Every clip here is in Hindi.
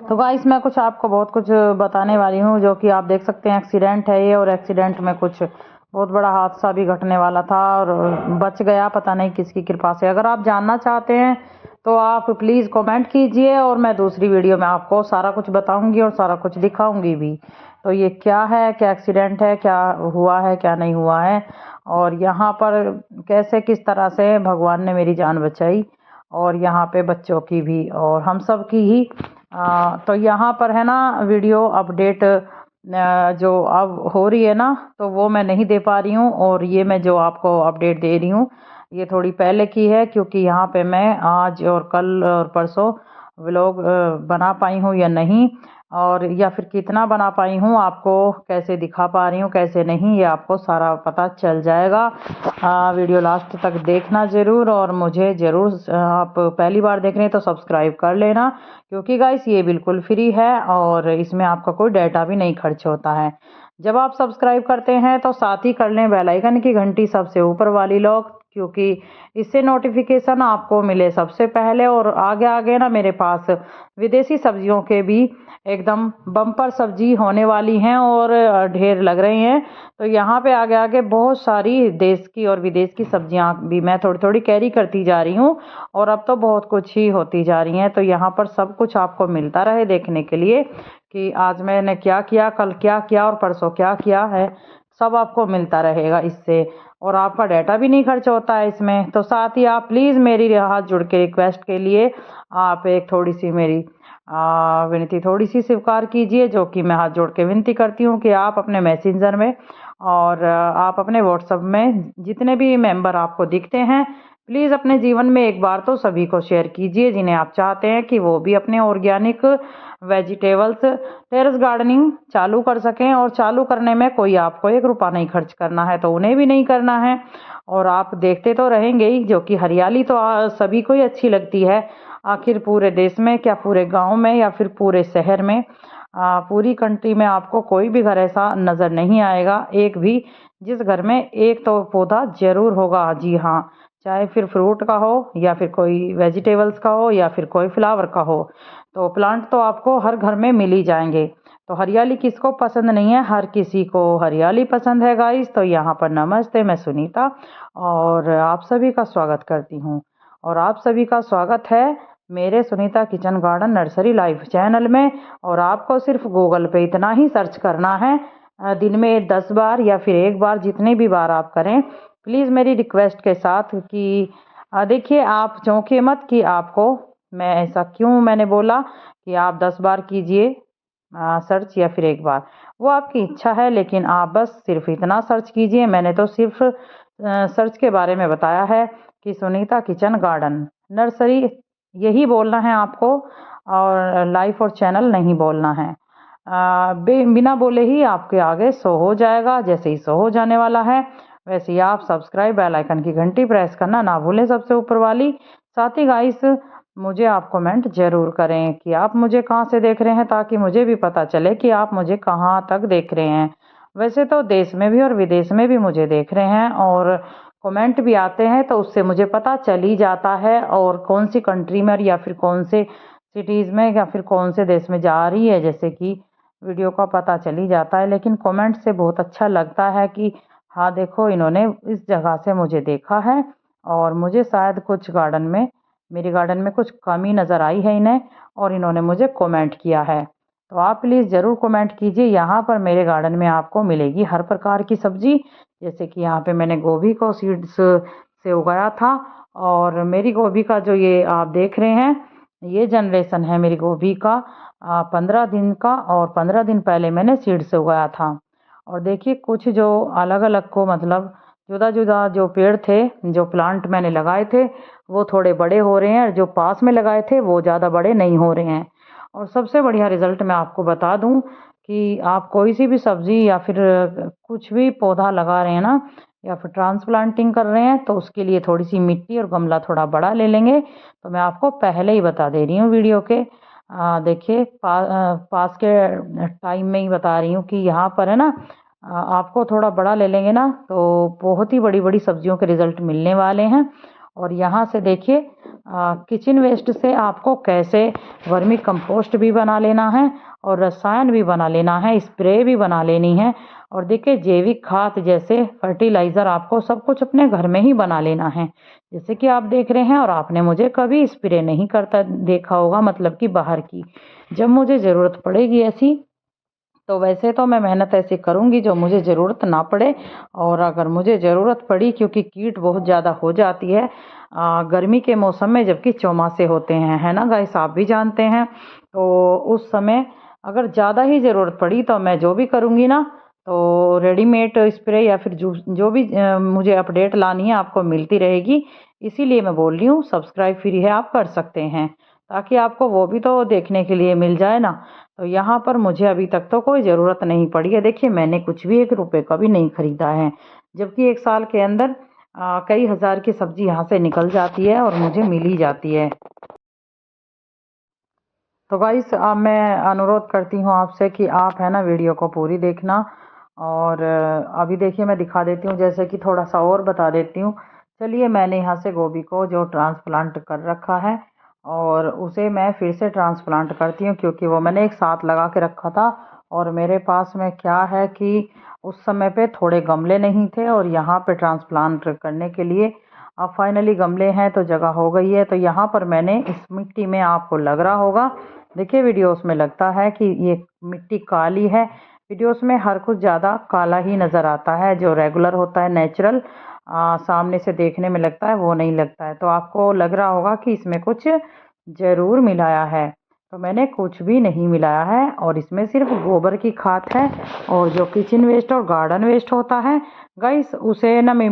तो गाइस मैं कुछ आपको बहुत कुछ बताने वाली हूँ, जो कि आप देख सकते हैं एक्सीडेंट है ये। और एक्सीडेंट में कुछ बहुत बड़ा हादसा भी घटने वाला था और बच गया, पता नहीं किसकी कृपा से। अगर आप जानना चाहते हैं तो आप प्लीज़ कमेंट कीजिए और मैं दूसरी वीडियो में आपको सारा कुछ बताऊंगी और सारा कुछ दिखाऊंगी भी। तो ये क्या है, क्या एक्सीडेंट है, क्या हुआ है, क्या नहीं हुआ है, और यहाँ पर कैसे किस तरह से भगवान ने मेरी जान बचाई, और यहाँ पे बच्चों की भी और हम सब की ही। तो यहाँ पर है ना वीडियो अपडेट जो अब हो रही है ना, तो वो मैं नहीं दे पा रही हूँ। और ये मैं जो आपको अपडेट दे रही हूँ ये थोड़ी पहले की है, क्योंकि यहाँ पे मैं आज और कल और परसों व्लॉग बना पाई हूँ या नहीं, और या फिर कितना बना पाई हूँ, आपको कैसे दिखा पा रही हूँ कैसे नहीं, ये आपको सारा पता चल जाएगा। वीडियो लास्ट तक देखना ज़रूर, और मुझे ज़रूर आप पहली बार देख रहे हैं तो सब्सक्राइब कर लेना, क्योंकि गाइस ये बिल्कुल फ्री है और इसमें आपका कोई डाटा भी नहीं खर्च होता है। जब आप सब्सक्राइब करते हैं तो साथ ही कर लें बेल आइकन की घंटी सबसे ऊपर वाली लॉक, क्योंकि इससे नोटिफिकेशन आपको मिले सबसे पहले। और आगे आगे ना मेरे पास विदेशी सब्जियों के भी एकदम बम्पर सब्जी होने वाली हैं और ढेर लग रही हैं। तो यहाँ पे आगे आगे बहुत सारी देश की और विदेश की सब्जियाँ भी मैं थोड़ी थोड़ी कैरी करती जा रही हूँ, और अब तो बहुत कुछ ही होती जा रही हैं। तो यहाँ पर सब कुछ आपको मिलता रहे देखने के लिए कि आज मैंने क्या किया, कल क्या किया और परसों क्या किया है, सब आपको मिलता रहेगा इससे। और आपका डाटा भी नहीं खर्च होता है इसमें। तो साथ ही आप प्लीज़ मेरी हाथ जोड़ के रिक्वेस्ट के लिए आप एक थोड़ी सी मेरी विनती थोड़ी सी स्वीकार कीजिए, जो कि मैं हाथ जोड़ के विनती करती हूँ कि आप अपने मैसेंजर में और आप अपने व्हाट्सएप में जितने भी मेंबर आपको दिखते हैं, प्लीज़ अपने जीवन में एक बार तो सभी को शेयर कीजिए, जिन्हें आप चाहते हैं कि वो भी अपने ऑर्गेनिक वेजिटेबल्स टेरेस गार्डनिंग चालू कर सकें। और चालू करने में कोई आपको एक रुपया नहीं खर्च करना है, तो उन्हें भी नहीं करना है। और आप देखते तो रहेंगे ही, जो कि हरियाली तो सभी को ही अच्छी लगती है। आखिर पूरे देश में क्या, पूरे गांव में या फिर पूरे शहर में, पूरी कंट्री में आपको कोई भी घर ऐसा नज़र नहीं आएगा एक भी जिस घर में एक तो पौधा जरूर होगा। जी हाँ, चाहे फिर फ्रूट का हो या फिर कोई वेजिटेबल्स का हो या फिर कोई फ्लावर का हो, तो प्लांट तो आपको हर घर में मिल ही जाएंगे। तो हरियाली किसको पसंद नहीं है, हर किसी को हरियाली पसंद है गाइस। तो यहाँ पर नमस्ते, मैं सुनीता और आप सभी का स्वागत करती हूँ। और आप सभी का स्वागत है मेरे Sunita kitchen garden nursery live channel में। और आपको सिर्फ गूगल पे इतना ही सर्च करना है, दिन में 10 बार या फिर एक बार, जितने भी बार आप करें। प्लीज़ मेरी रिक्वेस्ट के साथ कि देखिए, आप चौंकिए मत कि आपको मैं ऐसा क्यों मैंने बोला कि आप 10 बार कीजिए सर्च या फिर एक बार, वो आपकी इच्छा है। लेकिन आप बस सिर्फ इतना सर्च कीजिए। मैंने तो सिर्फ सर्च के बारे में बताया है कि सुनीता किचन गार्डन नर्सरी, यही बोलना है आपको, और लाइफ और चैनल नहीं बोलना है। बिना बोले ही आपके आगे शो हो जाएगा। जैसे ही शो हो जाने वाला है वैसे ही आप सब्सक्राइब बेल आइकन की घंटी प्रेस करना ना भूलें सबसे ऊपर वाली। साथ ही गाइस, मुझे आप कमेंट ज़रूर करें कि आप मुझे कहाँ से देख रहे हैं, ताकि मुझे भी पता चले कि आप मुझे कहाँ तक देख रहे हैं। वैसे तो देश में भी और विदेश में भी मुझे देख रहे हैं, और कमेंट भी आते हैं, तो उससे मुझे पता चल ही जाता है और कौन सी कंट्री में या फिर कौन से सिटीज़ में या फिर कौन से देश में जा रही है, जैसे कि वीडियो का पता चल ही जाता है। लेकिन कमेंट से बहुत अच्छा लगता है कि हाँ देखो, इन्होंने इस जगह से मुझे देखा है और मुझे शायद कुछ गार्डन में, मेरे गार्डन में कुछ कमी नज़र आई है इन्हें, और इन्होंने मुझे कमेंट किया है। तो आप प्लीज़ ज़रूर कमेंट कीजिए। यहाँ पर मेरे गार्डन में आपको मिलेगी हर प्रकार की सब्जी, जैसे कि यहाँ पे मैंने गोभी को सीड्स से उगाया था, और मेरी गोभी का जो ये आप देख रहे हैं, ये जनरेशन है मेरी गोभी का 15 दिन का, और 15 दिन पहले मैंने सीड से उगाया था। और देखिए, कुछ जो अलग अलग को मतलब जुदा जुदा जो पेड़ थे, जो प्लांट मैंने लगाए थे, वो थोड़े बड़े हो रहे हैं, और जो पास में लगाए थे वो ज़्यादा बड़े नहीं हो रहे हैं। और सबसे बढ़िया रिज़ल्ट मैं आपको बता दूं कि आप कोई सी भी सब्ज़ी या फिर कुछ भी पौधा लगा रहे हैं ना, या फिर ट्रांसप्लांटिंग कर रहे हैं, तो उसके लिए थोड़ी सी मिट्टी और गमला थोड़ा बड़ा ले लेंगे। तो मैं आपको पहले ही बता दे रही हूँ वीडियो के, देखिए पास के टाइम में ही बता रही हूँ कि यहाँ पर है ना, आपको थोड़ा बड़ा ले लेंगे ना तो बहुत ही बड़ी बड़ी सब्जियों के रिज़ल्ट मिलने वाले हैं। और यहाँ से देखिए, किचन वेस्ट से आपको कैसे वर्मी कंपोस्ट भी बना लेना है और रसायन भी बना लेना है, स्प्रे भी बना लेनी है। और देखिए जैविक खाद जैसे फर्टिलाइज़र आपको सब कुछ अपने घर में ही बना लेना है। जैसे कि आप देख रहे हैं, और आपने मुझे कभी स्प्रे नहीं करता देखा होगा, मतलब कि बाहर की। जब मुझे ज़रूरत पड़ेगी ऐसी, तो वैसे तो मैं मेहनत ऐसी करूँगी जो मुझे ज़रूरत ना पड़े। और अगर मुझे ज़रूरत पड़ी, क्योंकि कीट बहुत ज़्यादा हो जाती है गर्मी के मौसम में, जबकि चौमासे होते हैं, है ना गाइस, आप भी जानते हैं। तो उस समय अगर ज़्यादा ही ज़रूरत पड़ी तो मैं जो भी करूँगी ना, तो रेडीमेड स्प्रे या फिर जो भी मुझे अपडेट लानी है आपको मिलती रहेगी। इसीलिए मैं बोल रही हूँ, सब्सक्राइब फ्री है, आप कर सकते हैं, ताकि आपको वो भी तो देखने के लिए मिल जाए ना। तो यहाँ पर मुझे अभी तक तो कोई ज़रूरत नहीं पड़ी है। देखिए मैंने कुछ भी 1 रुपए का भी नहीं खरीदा है, जबकि 1 साल के अंदर कई हज़ार की सब्जी यहाँ से निकल जाती है और मुझे मिल ही जाती है। तो गाइस अब मैं अनुरोध करती हूँ आपसे कि आप है ना वीडियो को पूरी देखना। और अभी देखिए मैं दिखा देती हूँ, जैसे कि थोड़ा सा और बता देती हूँ। चलिए, मैंने यहाँ से गोभी को जो ट्रांसप्लांट कर रखा है, और उसे मैं फिर से ट्रांसप्लांट करती हूँ, क्योंकि वो मैंने एक साथ लगा के रखा था। और मेरे पास में क्या है कि उस समय पे थोड़े गमले नहीं थे, और यहाँ पे ट्रांसप्लांट करने के लिए अब फाइनली गमले हैं, तो जगह हो गई है। तो यहाँ पर मैंने इस मिट्टी में, आपको लग रहा होगा, देखिए वीडियोस में लगता है कि ये मिट्टी काली है। वीडियोस में हर कुछ ज़्यादा काला ही नज़र आता है, जो रेगुलर होता है नेचुरल सामने से देखने में लगता है, वो नहीं लगता है। तो आपको लग रहा होगा कि इसमें कुछ ज़रूर मिलाया है। तो मैंने कुछ भी नहीं मिलाया है, और इसमें सिर्फ गोबर की खाद है। और जो किचन वेस्ट और गार्डन वेस्ट होता है गाइस, उसे ना मैं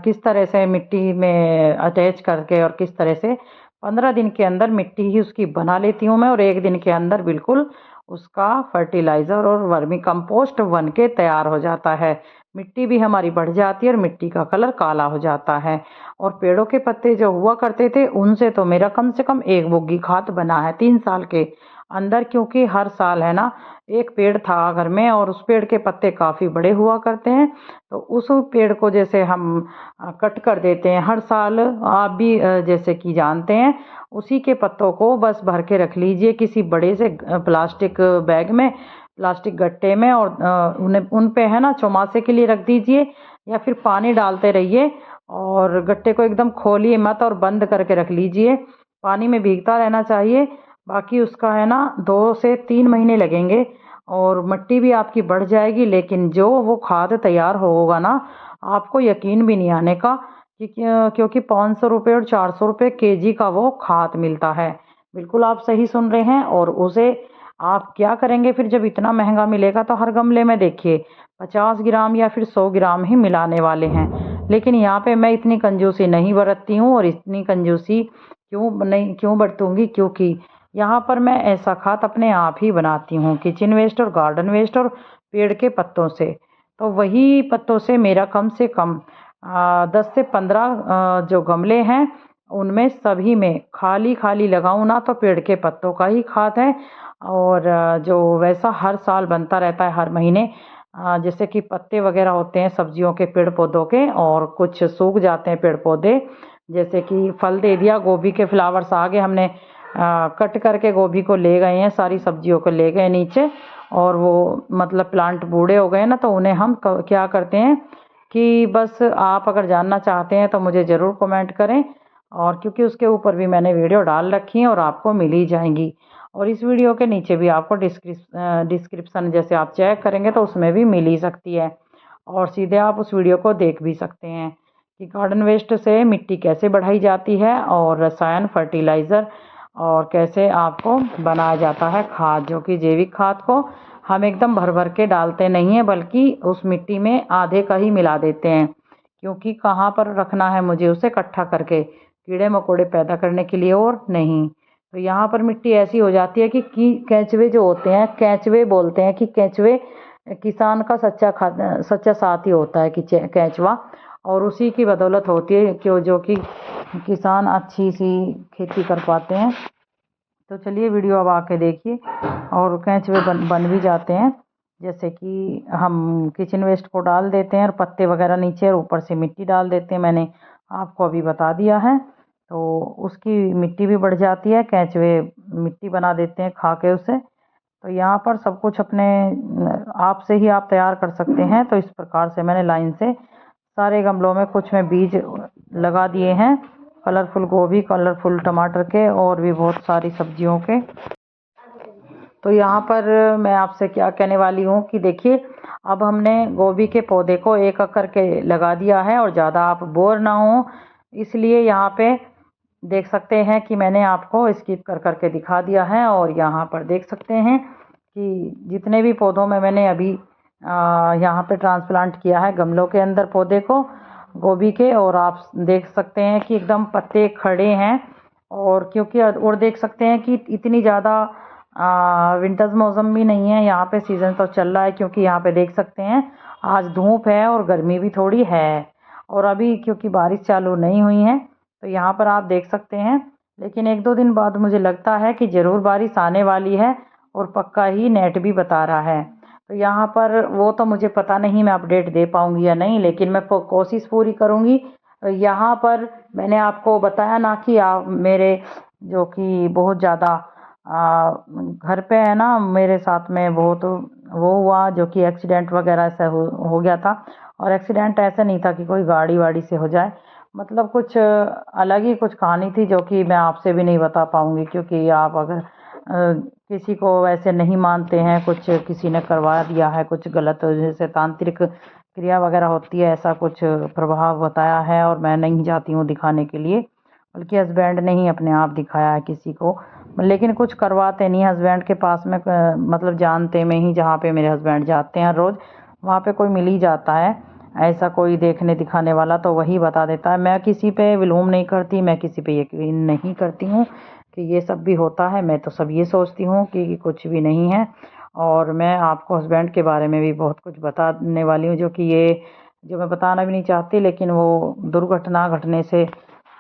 किस तरह से मिट्टी में अटैच करके, और किस तरह से 15 दिन के अंदर मिट्टी ही उसकी बना लेती हूँ मैं, और 1 दिन के अंदर बिल्कुल उसका फर्टिलाइज़र और वर्मी कंपोस्ट बन के तैयार हो जाता है। मिट्टी भी हमारी बढ़ जाती है और मिट्टी का कलर काला हो जाता है। और पेड़ों के पत्ते जो हुआ करते थे, उनसे तो मेरा कम से कम 1 बोगी खाद बना है 3 साल के अंदर, क्योंकि हर साल है ना, एक पेड़ था घर में, और उस पेड़ के पत्ते काफ़ी बड़े हुआ करते हैं। तो उस पेड़ को जैसे हम कट कर देते हैं हर साल, आप भी जैसे कि जानते हैं, उसी के पत्तों को बस भर के रख लीजिए किसी बड़े से प्लास्टिक बैग में, प्लास्टिक गट्टे में, और उन्हें उन पे है ना चौमासे के लिए रख दीजिए, या फिर पानी डालते रहिए, और गट्टे को एकदम खोलिए मत, और बंद करके रख लीजिए। पानी में भीगता रहना चाहिए। बाकी उसका है ना 2 से 3 महीने लगेंगे, और मिट्टी भी आपकी बढ़ जाएगी। लेकिन जो वो खाद तैयार होगा ना, आपको यकीन भी नहीं आने का, क्योंकि 500 रुपये और 400 रुपये केजी का वो खाद मिलता है। बिल्कुल आप सही सुन रहे हैं। और उसे आप क्या करेंगे फिर, जब इतना महंगा मिलेगा, तो हर गमले में देखिए 50 ग्राम या फिर 100 ग्राम ही मिलाने वाले हैं। लेकिन यहाँ पे मैं इतनी कंजूसी नहीं बरतती हूँ, और इतनी कंजूसी क्यों बरतूंगी, क्योंकि यहाँ पर मैं ऐसा खाद अपने आप ही बनाती हूँ, किचन वेस्ट और गार्डन वेस्ट और पेड़ के पत्तों से। तो वही पत्तों से मेरा कम से कम 10 से 15 जो गमले हैं, उनमें सभी में खाली खाली लगाऊं ना, तो पेड़ के पत्तों का ही खाद है। और जो वैसा हर साल बनता रहता है, हर महीने, जैसे कि पत्ते वगैरह होते हैं सब्जियों के पेड़ पौधों के, और कुछ सूख जाते हैं पेड़ पौधे, जैसे कि फल दे दिया, गोभी के फ्लावर्स आ गए, हमने कट करके गोभी को ले गए हैं, सारी सब्जियों को ले गए नीचे, और वो मतलब प्लांट बूढ़े हो गए ना, तो उन्हें हम क्या करते हैं कि बस, आप अगर जानना चाहते हैं तो मुझे ज़रूर कमेंट करें। और क्योंकि उसके ऊपर भी मैंने वीडियो डाल रखी है, और आपको मिल ही जाएंगी। और इस वीडियो के नीचे भी आपको डिस्क्रिप्शन जैसे आप चेक करेंगे तो उसमें भी मिल ही सकती है, और सीधे आप उस वीडियो को देख भी सकते हैं कि गार्डन वेस्ट से मिट्टी कैसे बढ़ाई जाती है, और रसायन फर्टिलाइज़र, और कैसे आपको बनाया जाता है खाद, जो कि जैविक खाद को हम एकदम भर भर के डालते नहीं हैं, बल्कि उस मिट्टी में आधे का ही मिला देते हैं, क्योंकि कहाँ पर रखना है मुझे उसे इकट्ठा करके कीड़े मकोड़े पैदा करने के लिए, और नहीं। तो यहाँ पर मिट्टी ऐसी हो जाती है कि केंचुए जो होते हैं, केंचुए बोलते हैं कि केंचुए किसान का सच्चा साथी होता है कि केंचुआ, और उसी की बदौलत होती है कि जो कि किसान अच्छी सी खेती कर पाते हैं। तो चलिए वीडियो अब आके देखिए, और केंचुए बन भी जाते हैं। जैसे कि हम किचन वेस्ट को डाल देते हैं, और पत्ते वगैरह नीचे, और ऊपर से मिट्टी डाल देते हैं, मैंने आपको अभी बता दिया है। तो उसकी मिट्टी भी बढ़ जाती है, केंचुए मिट्टी बना देते हैं खा के उसे। तो यहाँ पर सब कुछ अपने आप से ही आप तैयार कर सकते हैं। तो इस प्रकार से मैंने लाइन से सारे गमलों में कुछ में बीज लगा दिए हैं, कलरफुल गोभी, कलरफुल टमाटर के और भी बहुत सारी सब्जियों के। तो यहाँ पर मैं आपसे क्या कहने वाली हूँ कि देखिए, अब हमने गोभी के पौधे को एक एक करके लगा दिया है और ज़्यादा आप बोर ना हो, इसलिए यहाँ पे देख सकते हैं कि मैंने आपको स्किप कर करके दिखा दिया है। और यहाँ पर देख सकते हैं कि जितने भी पौधों में मैंने अभी यहाँ पे ट्रांसप्लांट किया है गमलों के अंदर पौधे को गोभी के, और आप देख सकते हैं कि एकदम पत्ते खड़े हैं। और क्योंकि और देख सकते हैं कि इतनी ज़्यादा विंटर्स मौसम भी नहीं है, यहाँ पे सीज़न तो चल रहा है। क्योंकि यहाँ पे देख सकते हैं आज धूप है और गर्मी भी थोड़ी है, और अभी क्योंकि बारिश चालू नहीं हुई है तो यहाँ पर आप देख सकते हैं। लेकिन 1-2 दिन बाद मुझे लगता है कि ज़रूर बारिश आने वाली है, और पक्का ही नेट भी बता रहा है। तो यहाँ पर वो तो मुझे पता नहीं मैं अपडेट दे पाऊँगी या नहीं, लेकिन मैं कोशिश पूरी करूँगी। यहाँ पर मैंने आपको बताया ना कि आप मेरे जो कि बहुत ज़्यादा घर पे है ना, मेरे साथ में बहुत वो हुआ जो कि एक्सीडेंट वगैरह ऐसा हो गया था। और एक्सीडेंट ऐसा नहीं था कि कोई गाड़ी वाड़ी से हो जाए, मतलब कुछ अलग ही कुछ कहानी थी जो कि मैं आपसे भी नहीं बता पाऊँगी। क्योंकि आप अगर किसी को वैसे नहीं मानते हैं, कुछ किसी ने करवा दिया है कुछ गलत, जैसे तांत्रिक क्रिया वगैरह होती है, ऐसा कुछ प्रभाव बताया है और मैं नहीं जाती हूँ दिखाने के लिए, बल्कि हस्बैंड ने ही अपने आप दिखाया है किसी को। लेकिन कुछ करवाते नहीं हस्बैंड के पास में, मतलब जानते में ही जहाँ पे मेरे हस्बैंड जाते हैं रोज़, वहाँ पे कोई मिल ही जाता है ऐसा कोई देखने दिखाने वाला, तो वही बता देता है। मैं किसी पे विलोम नहीं करती, मैं किसी पे यकीन नहीं करती हूँ कि ये सब भी होता है। मैं तो सब ये सोचती हूँ कि कुछ भी नहीं है। और मैं आपको हस्बैंड के बारे में भी बहुत कुछ बताने वाली हूँ, जो कि ये जो मैं बताना भी नहीं चाहती, लेकिन वो दुर्घटना घटने से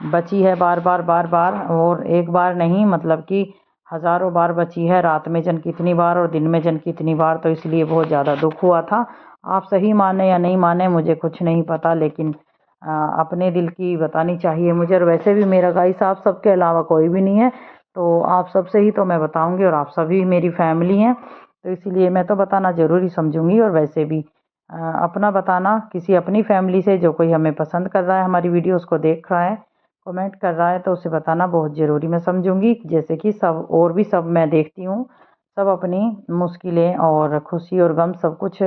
बची है बार बार बार बार, और एक बार नहीं मतलब कि हज़ारों बार बची है। रात में जन कितनी बार और दिन में जन कितनी बार, तो इसलिए बहुत ज़्यादा दुख हुआ था। आप सही माने या नहीं माने मुझे कुछ नहीं पता, लेकिन अपने दिल की बतानी चाहिए मुझे। और वैसे भी मेरा गाइस आप सबके अलावा कोई भी नहीं है, तो आप सबसे ही तो मैं बताऊंगी, और आप सभी मेरी फैमिली हैं, तो इसीलिए मैं तो बताना ज़रूरी समझूंगी। और वैसे भी अपना बताना किसी अपनी फैमिली से, जो कोई हमें पसंद कर रहा है, हमारी वीडियोस को देख रहा है, कमेंट कर रहा है, तो उसे बताना बहुत ज़रूरी मैं समझूंगी। जैसे कि सब और भी सब मैं देखती हूँ, सब अपनी मुश्किलें और खुशी और गम सब कुछ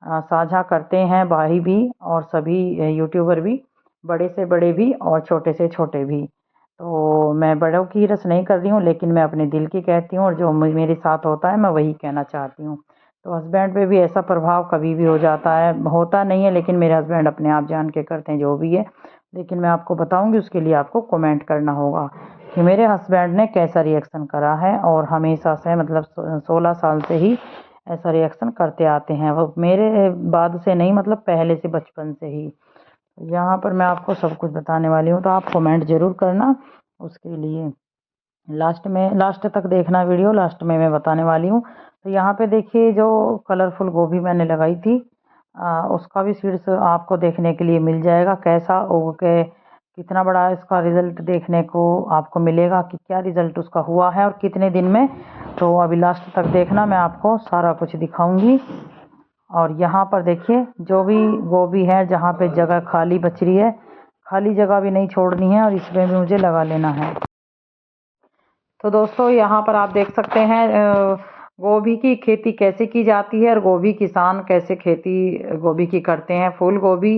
साझा करते हैं, भाई भी और सभी यूट्यूबर भी, बड़े से बड़े भी और छोटे से छोटे भी। तो मैं बड़ों की रस नहीं कर रही हूँ, लेकिन मैं अपने दिल की कहती हूँ, और जो मेरे साथ होता है मैं वही कहना चाहती हूँ। तो हस्बैंड पे भी ऐसा प्रभाव कभी भी हो जाता है, होता नहीं है, लेकिन मेरे हस्बैंड अपने आप जान के करते हैं जो भी है। लेकिन मैं आपको बताऊंगी, उसके लिए आपको कमेंट करना होगा कि मेरे हस्बैंड ने कैसा रिएक्शन करा है। और हमेशा से मतलब 16 साल से ही ऐसा रिएक्शन करते आते हैं, वो मेरे बाद से नहीं, मतलब पहले से बचपन से ही। यहाँ पर मैं आपको सब कुछ बताने वाली हूँ, तो आप कमेंट ज़रूर करना उसके लिए। लास्ट में लास्ट तक देखना वीडियो, लास्ट में मैं बताने वाली हूँ। तो यहाँ पे देखिए जो कलरफुल गोभी मैंने लगाई थी, उसका भी सीड्स आपको देखने के लिए मिल जाएगा, कैसा उग के कितना बड़ा इसका रिज़ल्ट देखने को आपको मिलेगा कि क्या रिज़ल्ट उसका हुआ है और कितने दिन में। तो अभी लास्ट तक देखना, मैं आपको सारा कुछ दिखाऊंगी। और यहाँ पर देखिए जो भी गोभी है, जहाँ पे जगह खाली बच रही है, खाली जगह भी नहीं छोड़नी है, और इसमें भी मुझे लगा लेना है। तो दोस्तों यहाँ पर आप देख सकते हैं गोभी की खेती कैसे की जाती है, और गोभी किसान कैसे खेती गोभी की करते हैं। फूल गोभी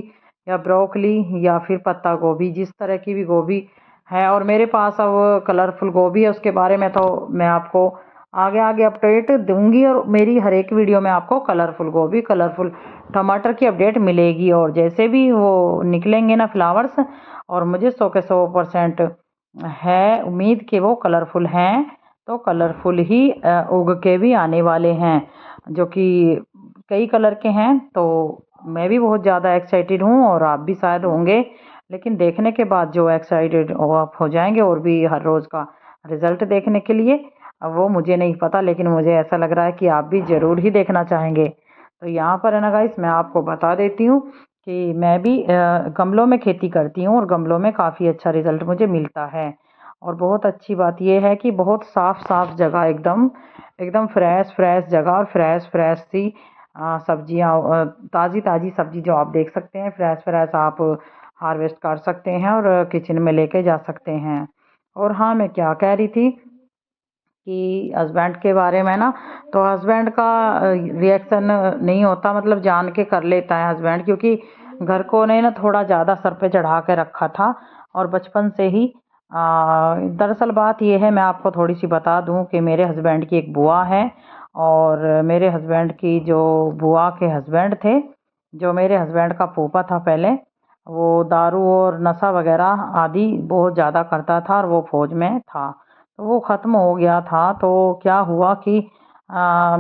या ब्रोकली या फिर पत्ता गोभी, जिस तरह की भी गोभी है। और मेरे पास अब कलरफुल गोभी है, उसके बारे में तो मैं आपको आगे आगे अपडेट दूंगी, और मेरी हर एक वीडियो में आपको कलरफुल गोभी, कलरफुल टमाटर की अपडेट मिलेगी। और जैसे भी वो निकलेंगे ना फ्लावर्स, और मुझे 100 के 100% है उम्मीद कि वो कलरफुल हैं, तो कलरफुल ही उग के भी आने वाले हैं, जो कि कई कलर के हैं। तो मैं भी बहुत ज़्यादा एक्साइटेड हूँ, और आप भी शायद होंगे, लेकिन देखने के बाद जो एक्साइटेड आप हो जाएंगे और भी हर रोज़ का रिज़ल्ट देखने के लिए, अब वो मुझे नहीं पता, लेकिन मुझे ऐसा लग रहा है कि आप भी ज़रूर ही देखना चाहेंगे। तो यहाँ पर है ना गाइस, मैं आपको बता देती हूँ कि मैं भी गमलों में खेती करती हूँ और गमलों में काफ़ी अच्छा रिज़ल्ट मुझे मिलता है। और बहुत अच्छी बात ये है कि बहुत साफ़-साफ़ जगह एकदम, एकदम फ्रेश-फ्रेश जगह और फ्रेश-फ्रेश सी सब्जियाँ ताज़ी-ताज़ी सब्ज़ी जो आप देख सकते हैं फ्रेश-फ्रेश आप हार्वेस्ट कर सकते हैं और किचन में लेके जा सकते हैं। और हाँ, मैं क्या कह रही थी कि हस्बैंड के बारे में ना, तो हस्बैंड का रिएक्शन नहीं होता, मतलब जान के कर लेता है हस्बैंड, क्योंकि घर को उन्हें ना थोड़ा ज़्यादा सर पे चढ़ा के रखा था और बचपन से ही दरअसल बात ये है, मैं आपको थोड़ी सी बता दूं कि मेरे हस्बैंड की एक बुआ है और मेरे हस्बैंड की जो बुआ के हस्बैंड थे, जो मेरे हस्बैंड का फूफा था पहले, वो दारू और नशा वगैरह आदि बहुत ज़्यादा करता था और वो फौज में था। तो वो ख़त्म हो गया था, तो क्या हुआ कि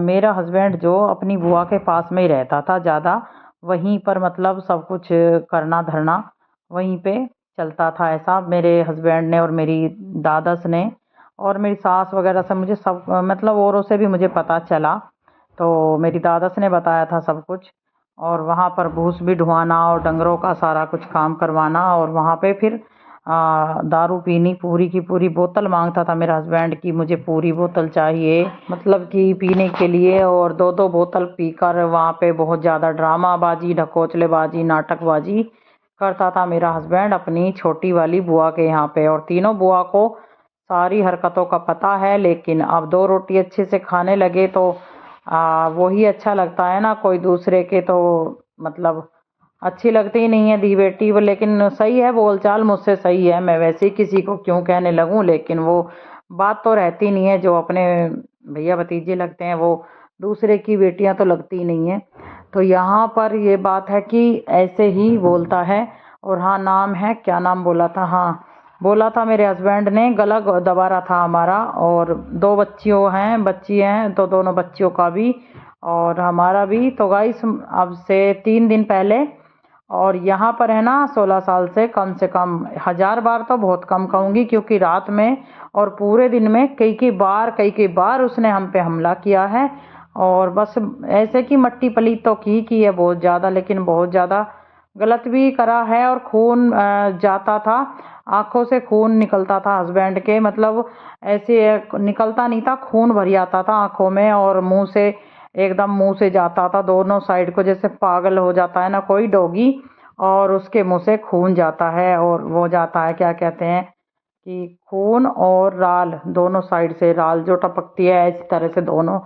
मेरा हस्बैंड जो अपनी बुआ के पास में ही रहता था ज़्यादा, वहीं पर मतलब सब कुछ करना धरना वहीं पे चलता था। ऐसा मेरे हस्बैंड ने और मेरी दादस ने और मेरी सास वगैरह से मुझे सब मतलब औरों से भी मुझे पता चला, तो मेरी दादस ने बताया था सब कुछ। और वहाँ पर भूस भी ढुआना और डंगरों का सारा कुछ काम करवाना और वहाँ पे फिर दारू पीनी, पूरी की पूरी बोतल मांगता था मेरा हस्बैंड की मुझे पूरी बोतल चाहिए, मतलब कि पीने के लिए। और दो दो बोतल पीकर वहाँ पे बहुत ज़्यादा ड्रामाबाजी, ढकोसलेबाजी, नाटकबाजी करता था मेरा हस्बैंड अपनी छोटी वाली बुआ के यहाँ पे। और तीनों बुआ को सारी हरकतों का पता है, लेकिन अब दो रोटी अच्छे से खाने लगे तो वही अच्छा लगता है ना, कोई दूसरे के तो मतलब अच्छी लगती ही नहीं है दी बेटी वो। लेकिन सही है, बोलचाल मुझसे सही है, मैं वैसे ही किसी को क्यों कहने लगूं, लेकिन वो बात तो रहती नहीं है। जो अपने भैया भतीजे लगते हैं वो दूसरे की बेटियां तो लगती ही नहीं है। तो यहाँ पर ये बात है कि ऐसे ही बोलता है। और हाँ, नाम है, क्या नाम बोला था, हाँ बोला था मेरे हस्बैंड ने, गला दबा रहा था हमारा। और दो बच्चियों हैं, बच्ची हैं तो दोनों बच्चियों का भी और हमारा भी। तो गाइस अब से 3 दिन पहले, और यहाँ पर है ना 16 साल से कम 1000 बार तो बहुत कम कहूँगी, क्योंकि रात में और पूरे दिन में कई बार उसने हम पे हमला किया है। और बस ऐसे कि मट्टी पलीत तो की है बहुत ज़्यादा, लेकिन बहुत ज़्यादा गलत भी करा है। और खून जाता था, आंखों से खून निकलता था हस्बैंड के, मतलब ऐसे निकलता नहीं था, खून भर आता था आंखों में और मुंह से, एकदम मुंह से जाता था दोनों साइड को, जैसे पागल हो जाता है ना कोई डॉगी, और उसके मुंह से खून जाता है। और वो जाता है, क्या कहते हैं कि खून और राल, दोनों साइड से राल जो टपकती है इस तरह से दोनों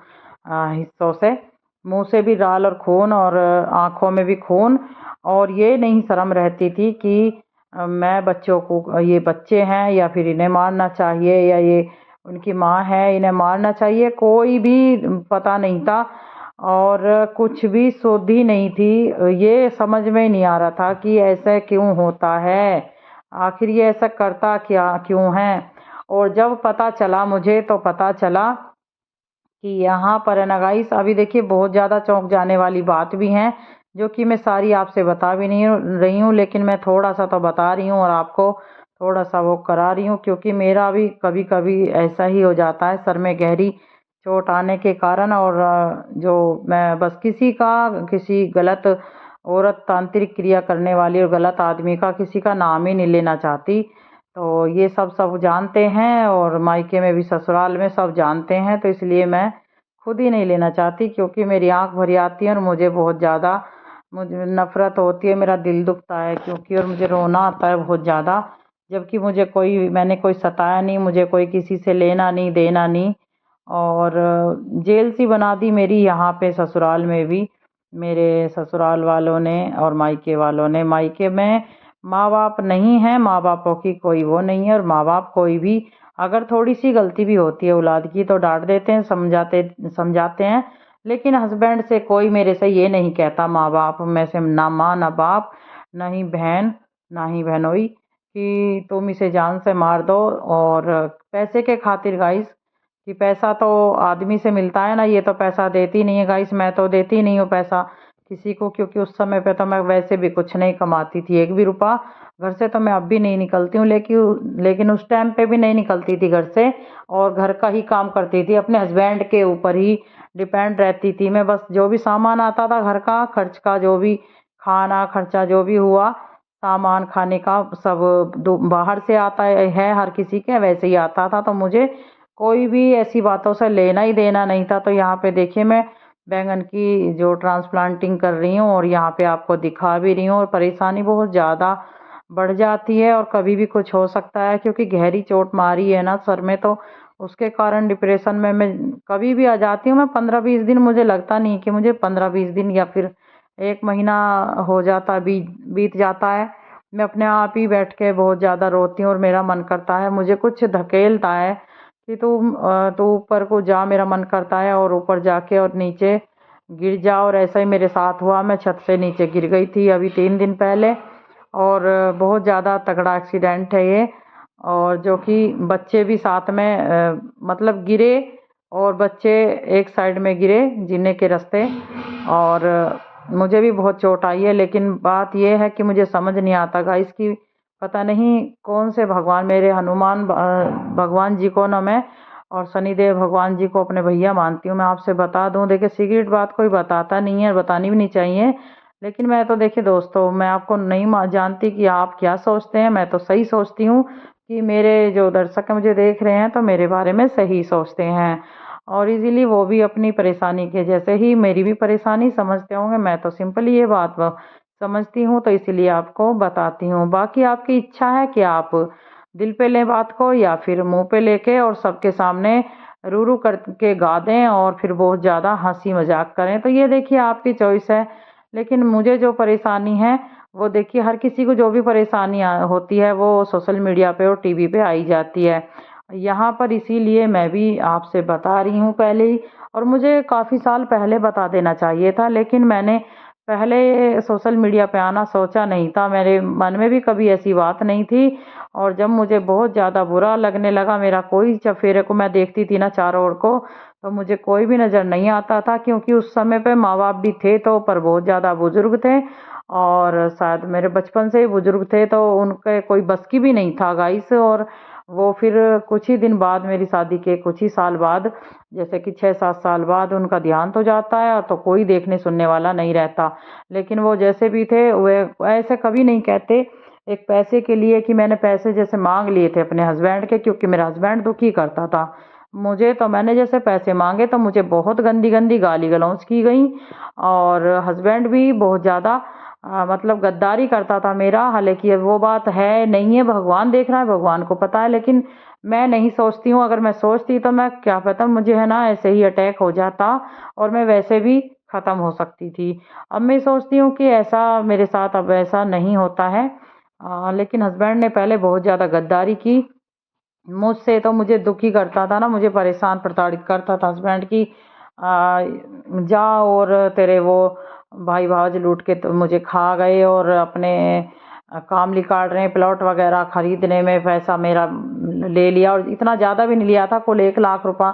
हिस्सों से, मुंह से भी राल और खून और आंखों में भी खून। और ये नहीं शर्म रहती थी कि मैं बच्चों को, ये बच्चे हैं या फिर इन्हें मारना चाहिए, या ये उनकी माँ है इन्हें मारना चाहिए, कोई भी पता नहीं था और कुछ भी सुधि नहीं थी। ये समझ में नहीं आ रहा था कि ऐसा क्यों होता है, आखिर ये ऐसा करता क्या क्यों है। और जब पता चला मुझे, तो पता चला कि यहाँ पर है ना गाइस, अभी देखिए बहुत ज़्यादा चौंक जाने वाली बात भी है, जो कि मैं सारी आपसे बता भी नहीं रही हूँ, लेकिन मैं थोड़ा सा तो बता रही हूँ और आपको थोड़ा सा वो करा रही हूँ, क्योंकि मेरा भी कभी कभी ऐसा ही हो जाता है, सर में गहरी चोट आने के कारण। और जो मैं बस किसी गलत औरत तांत्रिक क्रिया करने वाली और गलत आदमी का किसी का नाम ही नहीं लेना चाहती। तो ये सब जानते हैं और मायके में भी ससुराल में सब जानते हैं, तो इसलिए मैं खुद ही नहीं लेना चाहती, क्योंकि मेरी आंख भरी आती है और मुझे बहुत ज़्यादा मुझे नफरत होती है, मेरा दिल दुखता है क्योंकि, और मुझे रोना आता है बहुत ज़्यादा। जबकि मैंने कोई सताया नहीं, मुझे कोई किसी से लेना नहीं देना नहीं। और जेल सी बना दी मेरी यहाँ पे ससुराल में भी, मेरे ससुराल वालों ने और मायके वालों ने। मायके में माँ बाप नहीं है, माँ बापों की कोई वो नहीं है, और माँ बाप कोई भी अगर थोड़ी सी गलती भी होती है औलाद की तो डांट देते हैं, समझाते हैं। लेकिन हस्बैंड से कोई मेरे से ये नहीं कहता, माँ बाप में से ना माँ ना बाप, ना ही बहन ना ही बहनोई, कि तुम इसे जान से मार दो। और पैसे के खातिर गाइस, कि पैसा तो आदमी से मिलता है ना, ये तो पैसा देती नहीं है गाइस, मैं तो देती नहीं हूँ पैसा किसी को, क्योंकि उस समय पे तो मैं वैसे भी कुछ नहीं कमाती थी, एक भी रुपया घर से तो मैं अब भी नहीं निकलती हूँ, लेकिन उस टाइम पे भी नहीं निकलती थी घर से, और घर का ही काम करती थी, अपने हस्बैंड के ऊपर ही डिपेंड रहती थी मैं। बस जो भी सामान आता था घर का खर्च का, जो भी खाना खर्चा जो भी हुआ, सामान खाने का सब बाहर से आता है हर किसी के, वैसे ही आता था। तो मुझे कोई भी ऐसी बातों से लेना ही देना नहीं था। तो यहाँ पे देखिए मैं बैंगन की जो ट्रांसप्लांटिंग कर रही हूँ और यहाँ पे आपको दिखा भी रही हूँ, और परेशानी बहुत ज़्यादा बढ़ जाती है और कभी भी कुछ हो सकता है, क्योंकि गहरी चोट मारी है ना सर में। तो उसके कारण डिप्रेशन में मैं कभी भी आ जाती हूँ। मैं 15-20 दिन, मुझे लगता नहीं कि मुझे 15-20 दिन या फिर 1 महीना हो जाता, बीत जाता है। मैं अपने आप ही बैठ के बहुत ज़्यादा रोती हूँ और मेरा मन करता है, मुझे कुछ धकेलता है कि तू ऊपर को जा। मेरा मन करता है और ऊपर जाके और नीचे गिर जा, और ऐसा ही मेरे साथ हुआ। मैं छत से नीचे गिर गई थी अभी 3 दिन पहले, और बहुत ज़्यादा तगड़ा एक्सीडेंट है ये। और जो कि बच्चे भी साथ में मतलब गिरे, और बच्चे एक साइड में गिरे जीने के रास्ते, और मुझे भी बहुत चोट आई है। लेकिन बात यह है कि मुझे समझ नहीं आता गाइस कि पता नहीं कौन से भगवान, मेरे हनुमान भगवान जी को ना मैं, और शनिदेव भगवान जी को अपने भैया मानती हूँ। मैं आपसे बता दूं, देखिए सीक्रेट बात कोई बताता नहीं है, बतानी भी नहीं चाहिए। लेकिन मैं तो देखिए दोस्तों, मैं आपको नहीं जानती कि आप क्या सोचते हैं। मैं तो सही सोचती हूँ कि मेरे जो दर्शक मुझे देख रहे हैं तो मेरे बारे में सही सोचते हैं, और इजीली वो भी अपनी परेशानी के जैसे ही मेरी भी परेशानी समझते होंगे। मैं तो सिंपली ये बात समझती हूँ, तो इसीलिए आपको बताती हूँ। बाकी आपकी इच्छा है कि आप दिल पे लें बात को, या फिर मुंह पे लेके और सबके सामने रू रू करके गा दें और फिर बहुत ज़्यादा हंसी मजाक करें, तो ये देखिए आपकी चॉइस है। लेकिन मुझे जो परेशानी है वो देखिए, हर किसी को जो भी परेशानी होती है वो सोशल मीडिया पे और टीवी पे आई जाती है यहाँ पर, इसीलिए मैं भी आपसे बता रही हूँ पहले ही। और मुझे काफ़ी साल पहले बता देना चाहिए था, लेकिन मैंने पहले सोशल मीडिया पे आना सोचा नहीं था, मेरे मन में भी कभी ऐसी बात नहीं थी। और जब मुझे बहुत ज़्यादा बुरा लगने लगा, मेरा कोई चफेरे को मैं देखती थी ना चारों ओर को, तो मुझे कोई भी नज़र नहीं आता था, क्योंकि उस समय पे माँ बाप भी थे तो, पर बहुत ज़्यादा बुजुर्ग थे, और शायद मेरे बचपन से ही बुजुर्ग थे, तो उनके कोई बस की भी नहीं था गाइस। और वो फिर कुछ ही दिन बाद, मेरी शादी के कुछ ही साल बाद, जैसे कि 6-7 साल बाद उनका देहांत हो जाता है, तो कोई देखने सुनने वाला नहीं रहता। लेकिन वो जैसे भी थे, वे ऐसे कभी नहीं कहते एक पैसे के लिए कि मैंने पैसे जैसे मांग लिए थे अपने हस्बैंड के, क्योंकि मेरा हस्बैंड दुखी करता था मुझे। तो मैंने जैसे पैसे मांगे तो मुझे बहुत गंदी गंदी गाली गलौज की गई, और हस्बैंड भी बहुत ज़्यादा मतलब गद्दारी करता था मेरा। हालांकि वो बात है नहीं है, भगवान देख रहा है, भगवान को पता है, लेकिन मैं नहीं सोचती हूँ। अगर मैं सोचती तो मैं क्या पता, मुझे है ना ऐसे ही अटैक हो जाता और मैं वैसे भी ख़त्म हो सकती थी। अब मैं सोचती हूँ कि ऐसा मेरे साथ अब ऐसा नहीं होता है। लेकिन हस्बैंड ने पहले बहुत ज़्यादा गद्दारी की मुझसे, तो मुझे दुखी करता था ना, मुझे परेशान प्रताड़ित करता था हस्बैंड की जा, और तेरे वो भाई भाज लूट के तो मुझे खा गए, और अपने काम काट रहे हैं, प्लॉट वगैरह खरीदने में पैसा मेरा ले लिया, और इतना ज़्यादा भी नहीं लिया था, कुल 1 लाख रुपया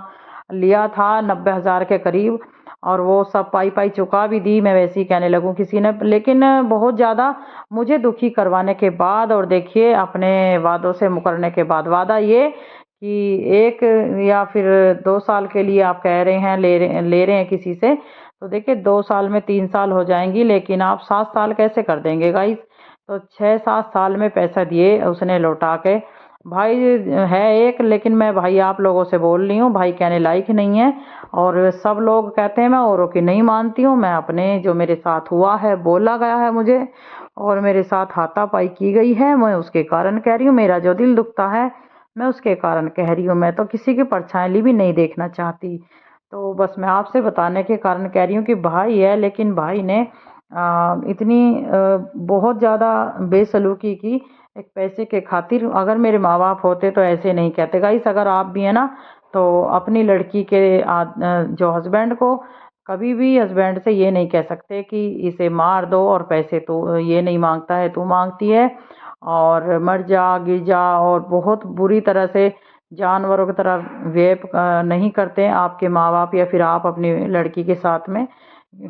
लिया था, 90,000 के करीब। और वो सब पाई पाई चुका भी दी, मैं वैसे ही कहने लगूँ किसी ने। लेकिन बहुत ज़्यादा मुझे दुखी करवाने के बाद, और देखिए अपने वादों से मुकरने के बाद, वादा ये कि 1 या फिर 2 साल के लिए आप कह रहे हैं, ले रहे हैं किसी से, तो देखिए 2 साल में 3 साल हो जाएंगी, लेकिन आप 7 साल कैसे कर देंगे गाइस। तो 6-7 साल में पैसा दिए उसने लौटा के। भाई है एक, लेकिन मैं भाई आप लोगों से बोल रही हूँ, भाई कहने लायक नहीं है। और सब लोग कहते हैं मैं औरों की नहीं मानती हूँ, मैं अपने जो मेरे साथ हुआ है, बोला गया है मुझे, और मेरे साथ हाथापाई की गई है, मैं उसके कारण कह रही हूँ। मेरा जो दिल दुखता है मैं उसके कारण कह रही हूँ, मैं तो किसी की परछाई भी नहीं देखना चाहती। तो बस मैं आपसे बताने के कारण कह रही हूँ कि भाई है, लेकिन भाई ने इतनी बहुत ज़्यादा बेसलूकी की एक पैसे के खातिर। अगर मेरे माँ बाप होते तो ऐसे नहीं कहते गाइस। अगर आप भी है ना, तो अपनी लड़की के जो हस्बैंड को कभी भी हस्बैंड से ये नहीं कह सकते कि इसे मार दो और पैसे तो ये नहीं मांगता है, तू मांगती है, और मर जा गिर जा। और बहुत बुरी तरह से जानवरों की तरह वेप नहीं करते आपके माँ बाप, या फिर आप अपनी लड़की के साथ में,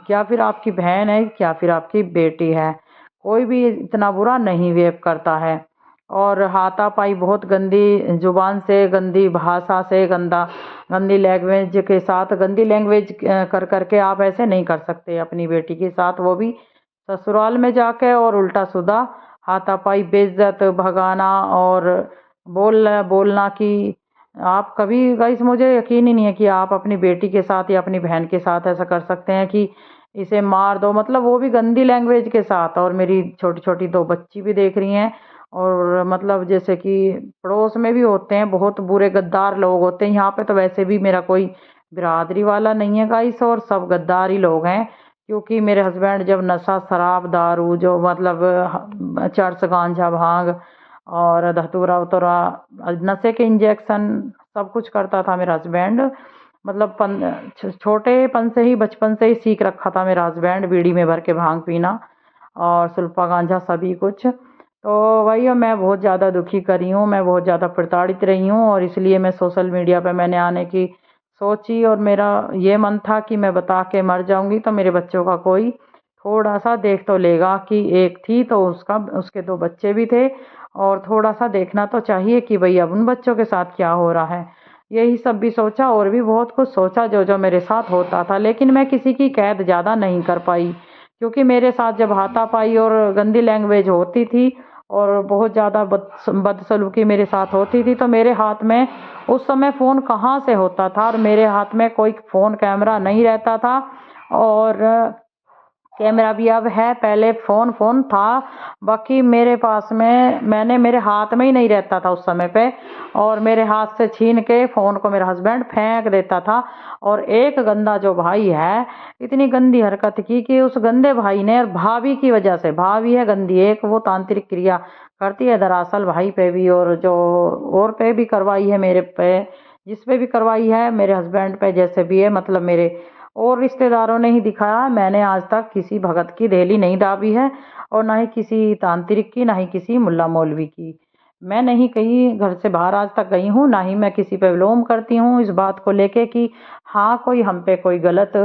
क्या फिर आपकी बहन है, क्या फिर आपकी बेटी है, कोई भी इतना बुरा नहीं वेप करता है। और हाथापाई बहुत गंदी जुबान से, गंदी भाषा से, गंदी लैंग्वेज के साथ, गंदी लैंग्वेज कर करके आप ऐसे नहीं कर सकते अपनी बेटी के साथ, वो भी ससुराल में जाके और उल्टा सीधा हाथापाई, बेइज्जत, भगाना और बोलना कि आप कभी गाइस, मुझे यकीन ही नहीं है कि आप अपनी बेटी के साथ या अपनी बहन के साथ ऐसा कर सकते हैं कि इसे मार दो, मतलब वो भी गंदी लैंग्वेज के साथ। और मेरी छोटी छोटी दो बच्ची भी देख रही हैं। और मतलब जैसे कि पड़ोस में भी होते हैं बहुत बुरे गद्दार लोग होते हैं। यहाँ पे तो वैसे भी मेरा कोई बिरादरी वाला नहीं है गाइस, और सब गद्दार ही लोग हैं। क्योंकि मेरे हस्बैंड जब नशा, शराब, दारू, जो मतलब चरस, गांजा, भांग और धतूरा उतूरा, नशे के इंजेक्शन, सब कुछ करता था मेरा हस्बैंड। मतलब छोटेपन से ही, बचपन से ही सीख रखा था मेरा हस्बैंड बीड़ी में भर के भांग पीना और सुल्फा गांजा सभी कुछ। तो वही मैं बहुत ज़्यादा दुखी करी हूँ, मैं बहुत ज़्यादा प्रताड़ित रही हूँ, और इसलिए मैं सोशल मीडिया पे मैंने आने की सोची। और मेरा ये मन था कि मैं बता के मर जाऊंगी तो मेरे बच्चों का कोई थोड़ा सा देख तो लेगा कि एक थी तो उसके दो बच्चे भी थे, और थोड़ा सा देखना तो चाहिए कि भाई अब उन बच्चों के साथ क्या हो रहा है। यही सब भी सोचा और भी बहुत कुछ सोचा जो जो मेरे साथ होता था, लेकिन मैं किसी की कैद ज़्यादा नहीं कर पाई। क्योंकि मेरे साथ जब हाथापाई और गंदी लैंग्वेज होती थी और बहुत ज़्यादा बदसलूकी मेरे साथ होती थी, तो मेरे हाथ में उस समय फ़ोन कहाँ से होता था, और मेरे हाथ में कोई फ़ोन कैमरा नहीं रहता था। और कैमरा भी अब है, पहले फ़ोन था, बाकी मेरे पास में मैंने मेरे हाथ में ही नहीं रहता था उस समय पे। और मेरे हाथ से छीन के फ़ोन को मेरा हस्बैंड फेंक देता था। और एक गंदा जो भाई है, इतनी गंदी हरकत की कि उस गंदे भाई ने, और भाभी की वजह से, भाभी है गंदी एक, वो तांत्रिक क्रिया करती है दरअसल भाई पे भी, और जो और पे भी करवाई है, मेरे पे जिस पे भी करवाई है, मेरे हस्बैंड पे जैसे भी है, मतलब मेरे और रिश्तेदारों ने ही दिखाया। मैंने आज तक किसी भगत की देहली नहीं दाबी है, और ना ही किसी तांत्रिक की, ना ही किसी मुल्ला मौलवी की। मैं नहीं कहीं घर से बाहर आज तक गई हूँ, ना ही मैं किसी पे विलोम करती हूँ इस बात को लेके कि हाँ कोई हम पे कोई गलत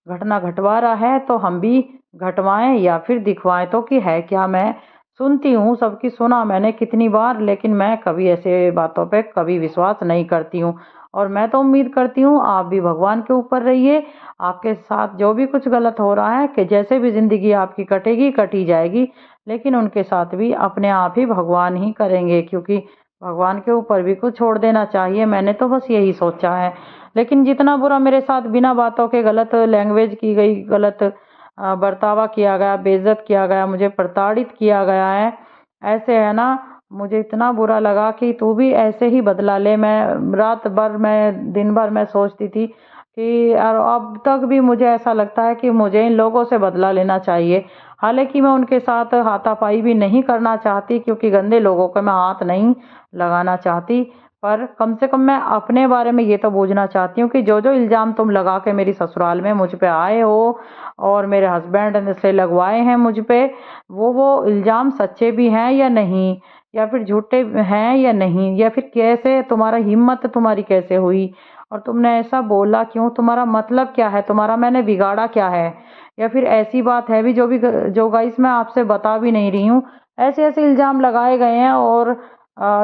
घटना घटवा रहा है तो हम भी घटवाएं या फिर दिखवाएं, तो कि है क्या। मैं सुनती हूँ, सबकी सुना मैंने कितनी बार, लेकिन मैं कभी ऐसे बातों पे कभी विश्वास नहीं करती हूँ। और मैं तो उम्मीद करती हूँ आप भी भगवान के ऊपर रहिए। आपके साथ जो भी कुछ गलत हो रहा है, कि जैसे भी ज़िंदगी आपकी कटेगी, कटी जाएगी, लेकिन उनके साथ भी अपने आप ही भगवान ही करेंगे, क्योंकि भगवान के ऊपर भी कुछ छोड़ देना चाहिए। मैंने तो बस यही सोचा है। लेकिन जितना बुरा मेरे साथ बिना बातों के गलत लैंग्वेज की गई, गलत बर्तावा किया गया, बेइज्जत किया गया, मुझे प्रताड़ित किया गया है, ऐसे है ना, मुझे इतना बुरा लगा कि तू भी ऐसे ही बदला ले। मैं रात भर, मैं दिन भर मैं सोचती थी कि, और अब तक भी मुझे ऐसा लगता है कि मुझे इन लोगों से बदला लेना चाहिए। हालांकि मैं उनके साथ हाथापाई भी नहीं करना चाहती, क्योंकि गंदे लोगों को मैं हाथ नहीं लगाना चाहती, पर कम से कम मैं अपने बारे में ये तो बूझना चाहती हूँ कि जो जो इल्ज़ाम तुम लगा के मेरी ससुराल में मुझ पे आए हो और मेरे हस्बैंड से लगवाए हैं मुझ पे, वो इल्ज़ाम सच्चे भी हैं या नहीं, या फिर झूठे हैं या नहीं, या फिर कैसे तुम्हारा हिम्मत तुम्हारी कैसे हुई, और तुमने ऐसा बोला क्यों, तुम्हारा मतलब क्या है, तुम्हारा मैंने बिगाड़ा क्या है, या फिर ऐसी बात है भी जो गाइस मैं आपसे बता भी नहीं रही हूँ। ऐसे ऐसे इल्ज़ाम लगाए गए हैं। और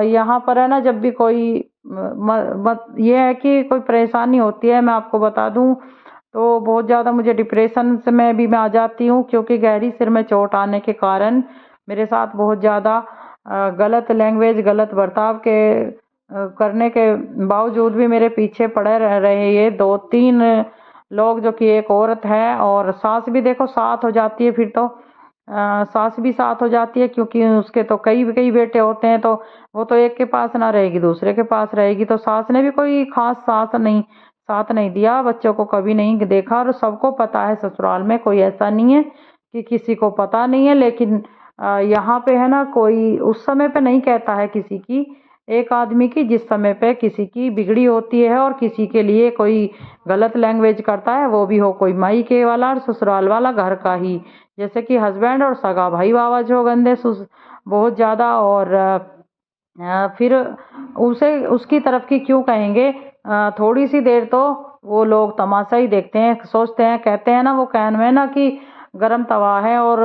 यहाँ पर है ना, जब भी कोई ये है कि कोई परेशानी होती है, मैं आपको बता दूं, तो बहुत ज़्यादा मुझे डिप्रेशन से में भी मैं आ जाती हूँ, क्योंकि गहरी सिर में चोट आने के कारण मेरे साथ बहुत ज़्यादा गलत लैंग्वेज, गलत बर्ताव के करने के बावजूद भी मेरे पीछे पड़े रह रहे ये दो तीन लोग, जो कि एक औरत है, और सास भी देखो साथ हो जाती है, फिर तो सास भी साथ हो जाती है, क्योंकि उसके तो कई कई बेटे होते हैं, तो वो तो एक के पास ना रहेगी दूसरे के पास रहेगी। तो सास ने भी कोई खास साथ नहीं दिया, बच्चों को कभी नहीं देखा, और सबको पता है ससुराल में, कोई ऐसा नहीं है कि किसी को पता नहीं है। लेकिन यहाँ पे है ना, कोई उस समय पे नहीं कहता है किसी की, एक आदमी की, जिस समय पे किसी की बिगड़ी होती है और किसी के लिए कोई गलत लैंग्वेज करता है, वो भी हो कोई मायके वाला और ससुराल वाला घर का ही, जैसे कि हस्बैंड और सगा भाई बाबा जो गंदे बहुत ज़्यादा। और फिर उसे उसकी तरफ की क्यों कहेंगे, थोड़ी सी देर तो वो लोग तमाशा ही देखते हैं, सोचते हैं, कहते हैं ना वो कहन में ना कि गरम तवा है और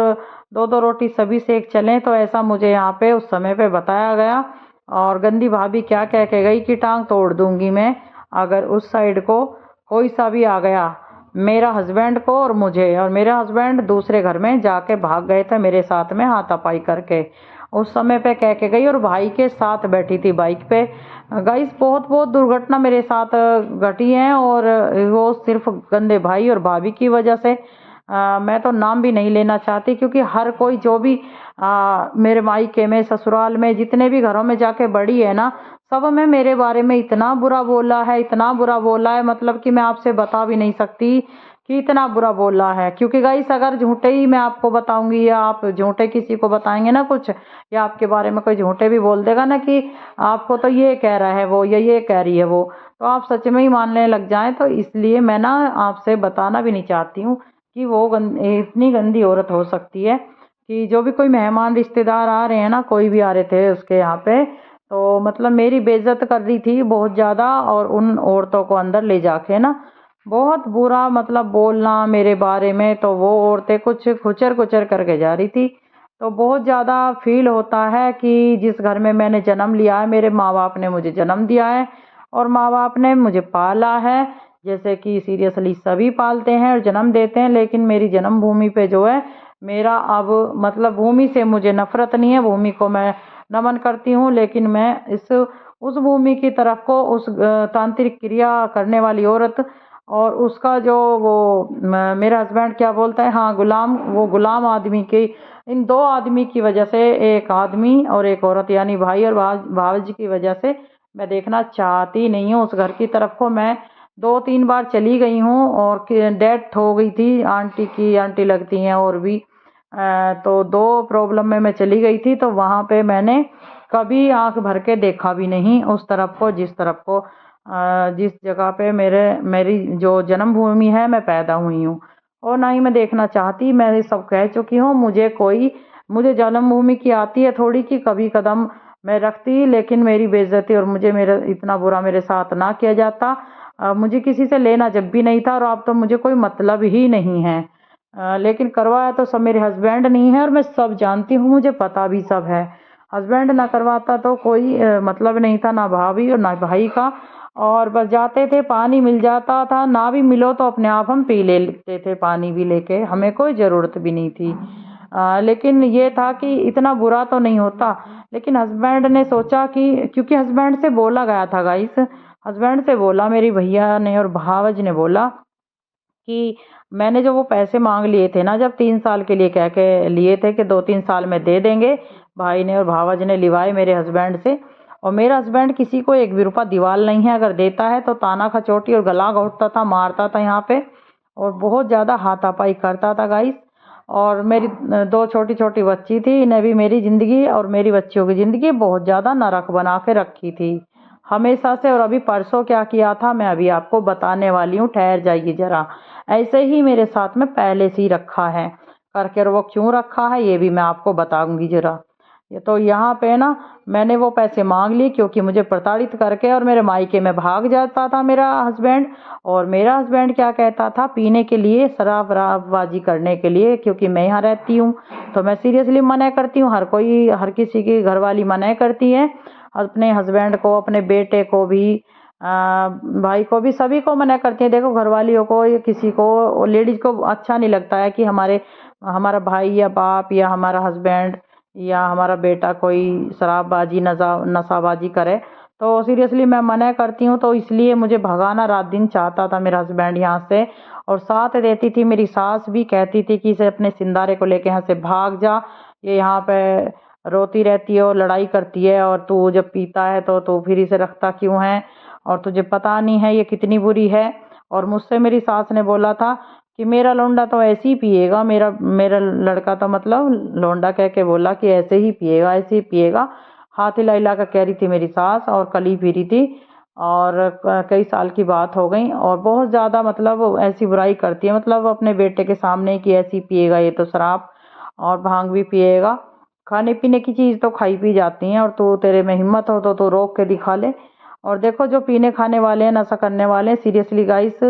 दो दो रोटी सभी सेक चलें, तो ऐसा मुझे यहाँ पे उस समय पे बताया गया। और गंदी भाभी क्या कह के गई कि टांग तोड़ दूंगी मैं अगर उस साइड को कोई सा भी आ गया। मेरा हस्बैंड को और मुझे, और मेरा हस्बैंड दूसरे घर में जाके भाग गए थे मेरे साथ में हाथापाई करके। उस समय पे कह के गई और भाई के साथ बैठी थी बाइक पे। गाइस बहुत बहुत दुर्घटना मेरे साथ घटी है, और वो सिर्फ गंदे भाई और भाभी की वजह से। मैं तो नाम भी नहीं लेना चाहती, क्योंकि हर कोई जो भी मेरे मायके में ससुराल में जितने भी घरों में जाके बड़ी है ना, सब में मेरे बारे में इतना बुरा बोला है, इतना बुरा बोला है, मतलब कि मैं आपसे बता भी नहीं सकती कि इतना बुरा बोला है। क्योंकि गाइस अगर झूठे ही मैं आपको बताऊंगी, या आप झूठे किसी को बताएंगे ना कुछ, या आपके बारे में कोई झूठे भी बोल देगा ना कि आपको तो ये कह रहा है वो, या ये कह रही है वो, तो आप सच में ही मानने लग जाएं। तो इसलिए मैं ना आपसे बताना भी नहीं चाहती हूँ कि वो इतनी गंदी औरत हो सकती है। कि जो भी कोई मेहमान रिश्तेदार आ रहे हैं ना, कोई भी आ रहे थे उसके यहाँ पे, तो मतलब मेरी बेइज्जत कर रही थी बहुत ज़्यादा, और उन औरतों को अंदर ले जाके ना बहुत बुरा मतलब बोलना मेरे बारे में। तो वो औरतें कुछ खुचर खुचर करके जा रही थी। तो बहुत ज़्यादा फील होता है कि जिस घर में मैंने जन्म लिया है, मेरे माँ बाप ने मुझे जन्म दिया है और माँ बाप ने मुझे पाला है, जैसे कि सीरियसली सभी पालते हैं और जन्म देते हैं, लेकिन मेरी जन्मभूमि पे जो है मेरा अब मतलब भूमि से मुझे नफरत नहीं है, भूमि को मैं नमन करती हूँ, लेकिन मैं इस उस भूमि की तरफ को, उस तांत्रिक क्रिया करने वाली औरत और उसका जो वो मेरा हस्बैंड क्या बोलता है, हाँ गुलाम, वो गुलाम आदमी की, इन दो आदमी की वजह से, एक आदमी और एक औरत यानी भाई और भावजी की वजह से मैं देखना चाहती नहीं हूँ उस घर की तरफ को। मैं 2-3 बार चली गई हूँ, और डेथ हो गई थी आंटी की, आंटी लगती हैं और भी तो 2 प्रॉब्लम में मैं चली गई थी। तो वहाँ पे मैंने कभी आंख भर के देखा भी नहीं उस तरफ को, जिस तरफ को जिस जगह पे मेरी जो जन्मभूमि है मैं पैदा हुई हूँ, और ना ही मैं देखना चाहती। मैं ये सब कह चुकी हूँ, मुझे जन्मभूमि की आती है थोड़ी कि कभी कदम मैं रखती, लेकिन मेरी बेइज्जती और मुझे मेरा इतना बुरा मेरे साथ ना किया जाता। मुझे किसी से लेना जब भी नहीं था, और अब तो मुझे कोई मतलब ही नहीं है। लेकिन करवाया तो सब मेरे हस्बैंड नहीं है, और मैं सब जानती हूँ, मुझे पता भी सब है। हस्बैंड ना करवाता तो कोई मतलब नहीं था, ना भाभी और ना भाई का। और बस जाते थे, पानी मिल जाता था, ना भी मिलो तो अपने आप हम पी लेते थे, पानी भी लेके, हमें कोई ज़रूरत भी नहीं थी। लेकिन ये था कि इतना बुरा तो नहीं होता। लेकिन हस्बैंड ने सोचा कि, क्योंकि हस्बैंड से बोला गया था गाइस, हस्बैंड से बोला, मेरी भैया ने और भावज ने बोला कि मैंने जो वो पैसे मांग लिए थे ना, जब 3 साल के लिए कह के लिए थे कि 2-3 साल में दे देंगे, भाई ने और भावज ने लिवाए मेरे हस्बैंड से। और मेरा हस्बैंड किसी को एक भी रुपया दीवाल नहीं है, अगर देता है तो ताना खचोटी और गला घोटता था, मारता था यहाँ पे, और बहुत ज़्यादा हाथापाई करता था गाइस। और मेरी 2 छोटी छोटी बच्ची थी, इन्हें भी मेरी ज़िंदगी और मेरी बच्चियों की ज़िंदगी बहुत ज़्यादा नरक बना के रखी थी हमेशा से। और अभी परसों क्या किया था मैं अभी आपको बताने वाली हूँ, ठहर जाइए ज़रा। ऐसे ही मेरे साथ में पहले से ही रखा है करके, और वो क्यों रखा है ये भी मैं आपको बताऊंगी ज़रा। ये तो यहाँ पे ना मैंने वो पैसे मांग लिए, क्योंकि मुझे प्रताड़ित करके और मेरे मायके में भाग जाता था मेरा हस्बैंड। और मेरा हस्बैंड क्या कहता था, पीने के लिए, शराबबाजी करने के लिए, क्योंकि मैं यहाँ रहती हूँ तो मैं सीरियसली मना करती हूँ, हर किसी की घरवाली मना करती है, अपने हस्बैंड को, अपने बेटे को भी, भाई को भी, सभी को मना करती है। देखो घरवालियों को या किसी को, लेडीज को अच्छा नहीं लगता है कि हमारा भाई या बाप या हमारा हस्बैंड या हमारा बेटा कोई शराबबाजी नशाबाजी करे। तो सीरियसली मैं मना करती हूँ, तो इसलिए मुझे भगाना रात दिन चाहता था मेरा हस्बैंड यहाँ से। और साथ देती थी मेरी सास भी, कहती थी कि इसे अपने सिंदारे को लेके यहाँ से भाग जा, ये यहाँ पे रोती रहती है और लड़ाई करती है, और तू जब पीता है तो तू फिर इसे रखता क्यों है, और तुझे पता नहीं है ये कितनी बुरी है। और मुझसे मेरी सास ने बोला था कि मेरा लौंडा तो ऐसे ही पिएगा, मेरा मेरा लड़का तो, मतलब लौंडा कह के बोला कि ऐसे ही पिएगा, ऐसे ही पिएगा। हाथ हिला हिला कर कह रही थी मेरी सास, और कल ही पी रही थी, और कई साल की बात हो गई। और बहुत ज़्यादा मतलब ऐसी बुराई करती है, मतलब अपने बेटे के सामने कि ऐसी पिएगा ये तो शराब, और भांग भी पिएगा। खाने पीने की चीज़ तो खाई पी जाती हैं, और तू, तेरे में हिम्मत हो तो तू रोक के दिखा ले। और देखो जो पीने खाने वाले हैं, नशा करने वाले हैं, सीरियसली गाइस,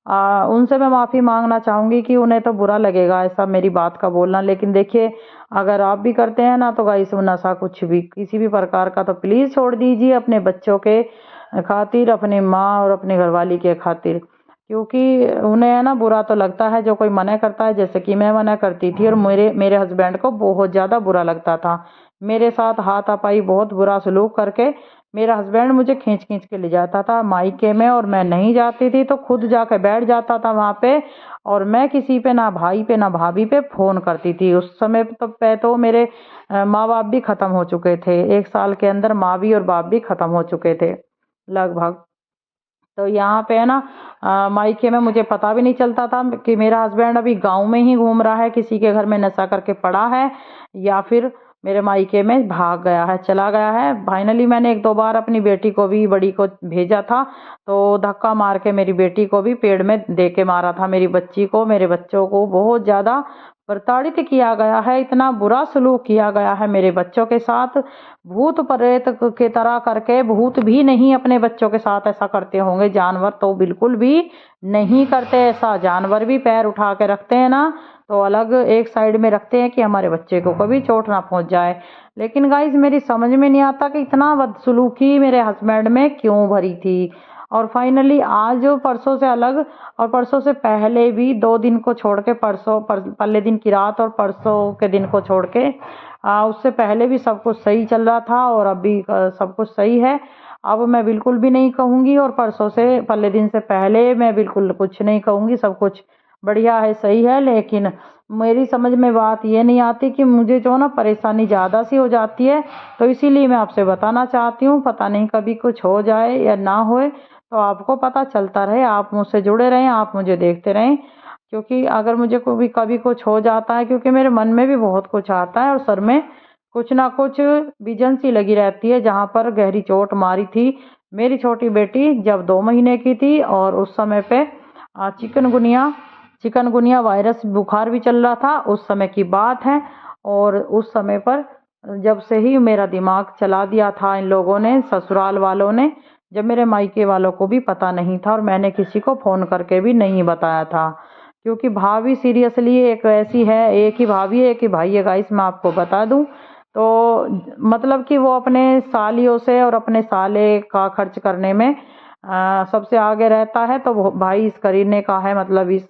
उनसे मैं माफ़ी मांगना चाहूँगी कि उन्हें तो बुरा लगेगा ऐसा मेरी बात का बोलना। लेकिन देखिए अगर आप भी करते हैं ना, तो गाइस नशा कुछ भी किसी भी प्रकार का तो प्लीज़ छोड़ दीजिए, अपने बच्चों के खातिर, अपने माँ और अपने घरवाली के खातिर। क्योंकि उन्हें है ना बुरा तो लगता है जो कोई मना करता है, जैसे कि मैं मना करती थी, और मेरे मेरे हस्बैंड को बहुत ज़्यादा बुरा लगता था। मेरे साथ हाथापाई बहुत बुरा सलूक करके मेरा हस्बैंड मुझे खींच खींच के ले जाता था मायके में, और मैं नहीं जाती थी तो खुद जाके बैठ जाता था वहाँ पे। और मैं किसी पे, ना भाई पे ना भाभी पे फ़ोन करती थी। उस समय तो मेरे माँ बाप भी ख़त्म हो चुके थे। 1 साल के अंदर माँ भी और बाप भी ख़त्म हो चुके थे लगभग। तो यहाँ पे है ना मायके में मुझे पता भी नहीं चलता था कि मेरा हस्बैंड अभी गांव में ही घूम रहा है, किसी के घर में नशा करके पड़ा है, या फिर मेरे मायके में भाग गया है, चला गया है। फाइनली मैंने 1-2 बार अपनी बेटी को भी, बड़ी को भेजा था, तो धक्का मार के मेरी बेटी को भी पेड़ में दे के मारा था। मेरी बच्ची को, मेरे बच्चों को बहुत ज़्यादा प्रताड़ित किया गया है, इतना बुरा सलूक किया गया है मेरे बच्चों के साथ। भूत प्रेत की तरह करके, भूत भी नहीं अपने बच्चों के साथ ऐसा करते होंगे, जानवर तो बिल्कुल भी नहीं करते ऐसा। जानवर भी पैर उठा के रखते हैं ना, तो अलग एक साइड में रखते हैं कि हमारे बच्चे को कभी चोट ना पहुंच जाए। लेकिन गाइज मेरी समझ में नहीं आता कि इतना बदसलूकी मेरे हस्बैंड में क्यों भरी थी। और फाइनली आज परसों से अलग, और परसों से पहले भी 2 दिन को छोड़ के, पहले दिन की रात और परसों के दिन को छोड़ के, उससे पहले भी सब कुछ सही चल रहा था, और अभी सब कुछ सही है। अब मैं बिल्कुल भी नहीं कहूँगी, और परसों से, पहले दिन से पहले मैं बिल्कुल कुछ नहीं कहूँगी, सब कुछ बढ़िया है, सही है। लेकिन मेरी समझ में बात ये नहीं आती कि मुझे जो ना परेशानी ज़्यादा सी हो जाती है, तो इसीलिए मैं आपसे बताना चाहती हूँ। पता नहीं कभी कुछ हो जाए या ना होए, तो आपको पता चलता रहे, आप मुझसे जुड़े रहें, आप मुझे देखते रहें। क्योंकि अगर मुझे कभी कुछ हो जाता है, क्योंकि मेरे मन में भी बहुत कुछ आता है, और सर में कुछ ना कुछ विजन सी लगी रहती है, जहाँ पर गहरी चोट मारी थी मेरी छोटी बेटी जब 2 महीने की थी। और उस समय पे चिकनगुनिया चिकनगुनिया वायरस बुखार भी चल रहा था, उस समय की बात है। और उस समय पर जब से ही मेरा दिमाग चला दिया था इन लोगों ने, ससुराल वालों ने, जब मेरे मायके वालों को भी पता नहीं था, और मैंने किसी को फ़ोन करके भी नहीं बताया था। क्योंकि भाभी सीरियसली एक ऐसी है, एक ही भाभी है, एक ही भाई है गाइस, मैं आपको बता दूं। तो मतलब कि वो अपने सालियों से और अपने साले का खर्च करने में सबसे आगे रहता है। तो वो भाई इस करीने का है, मतलब इस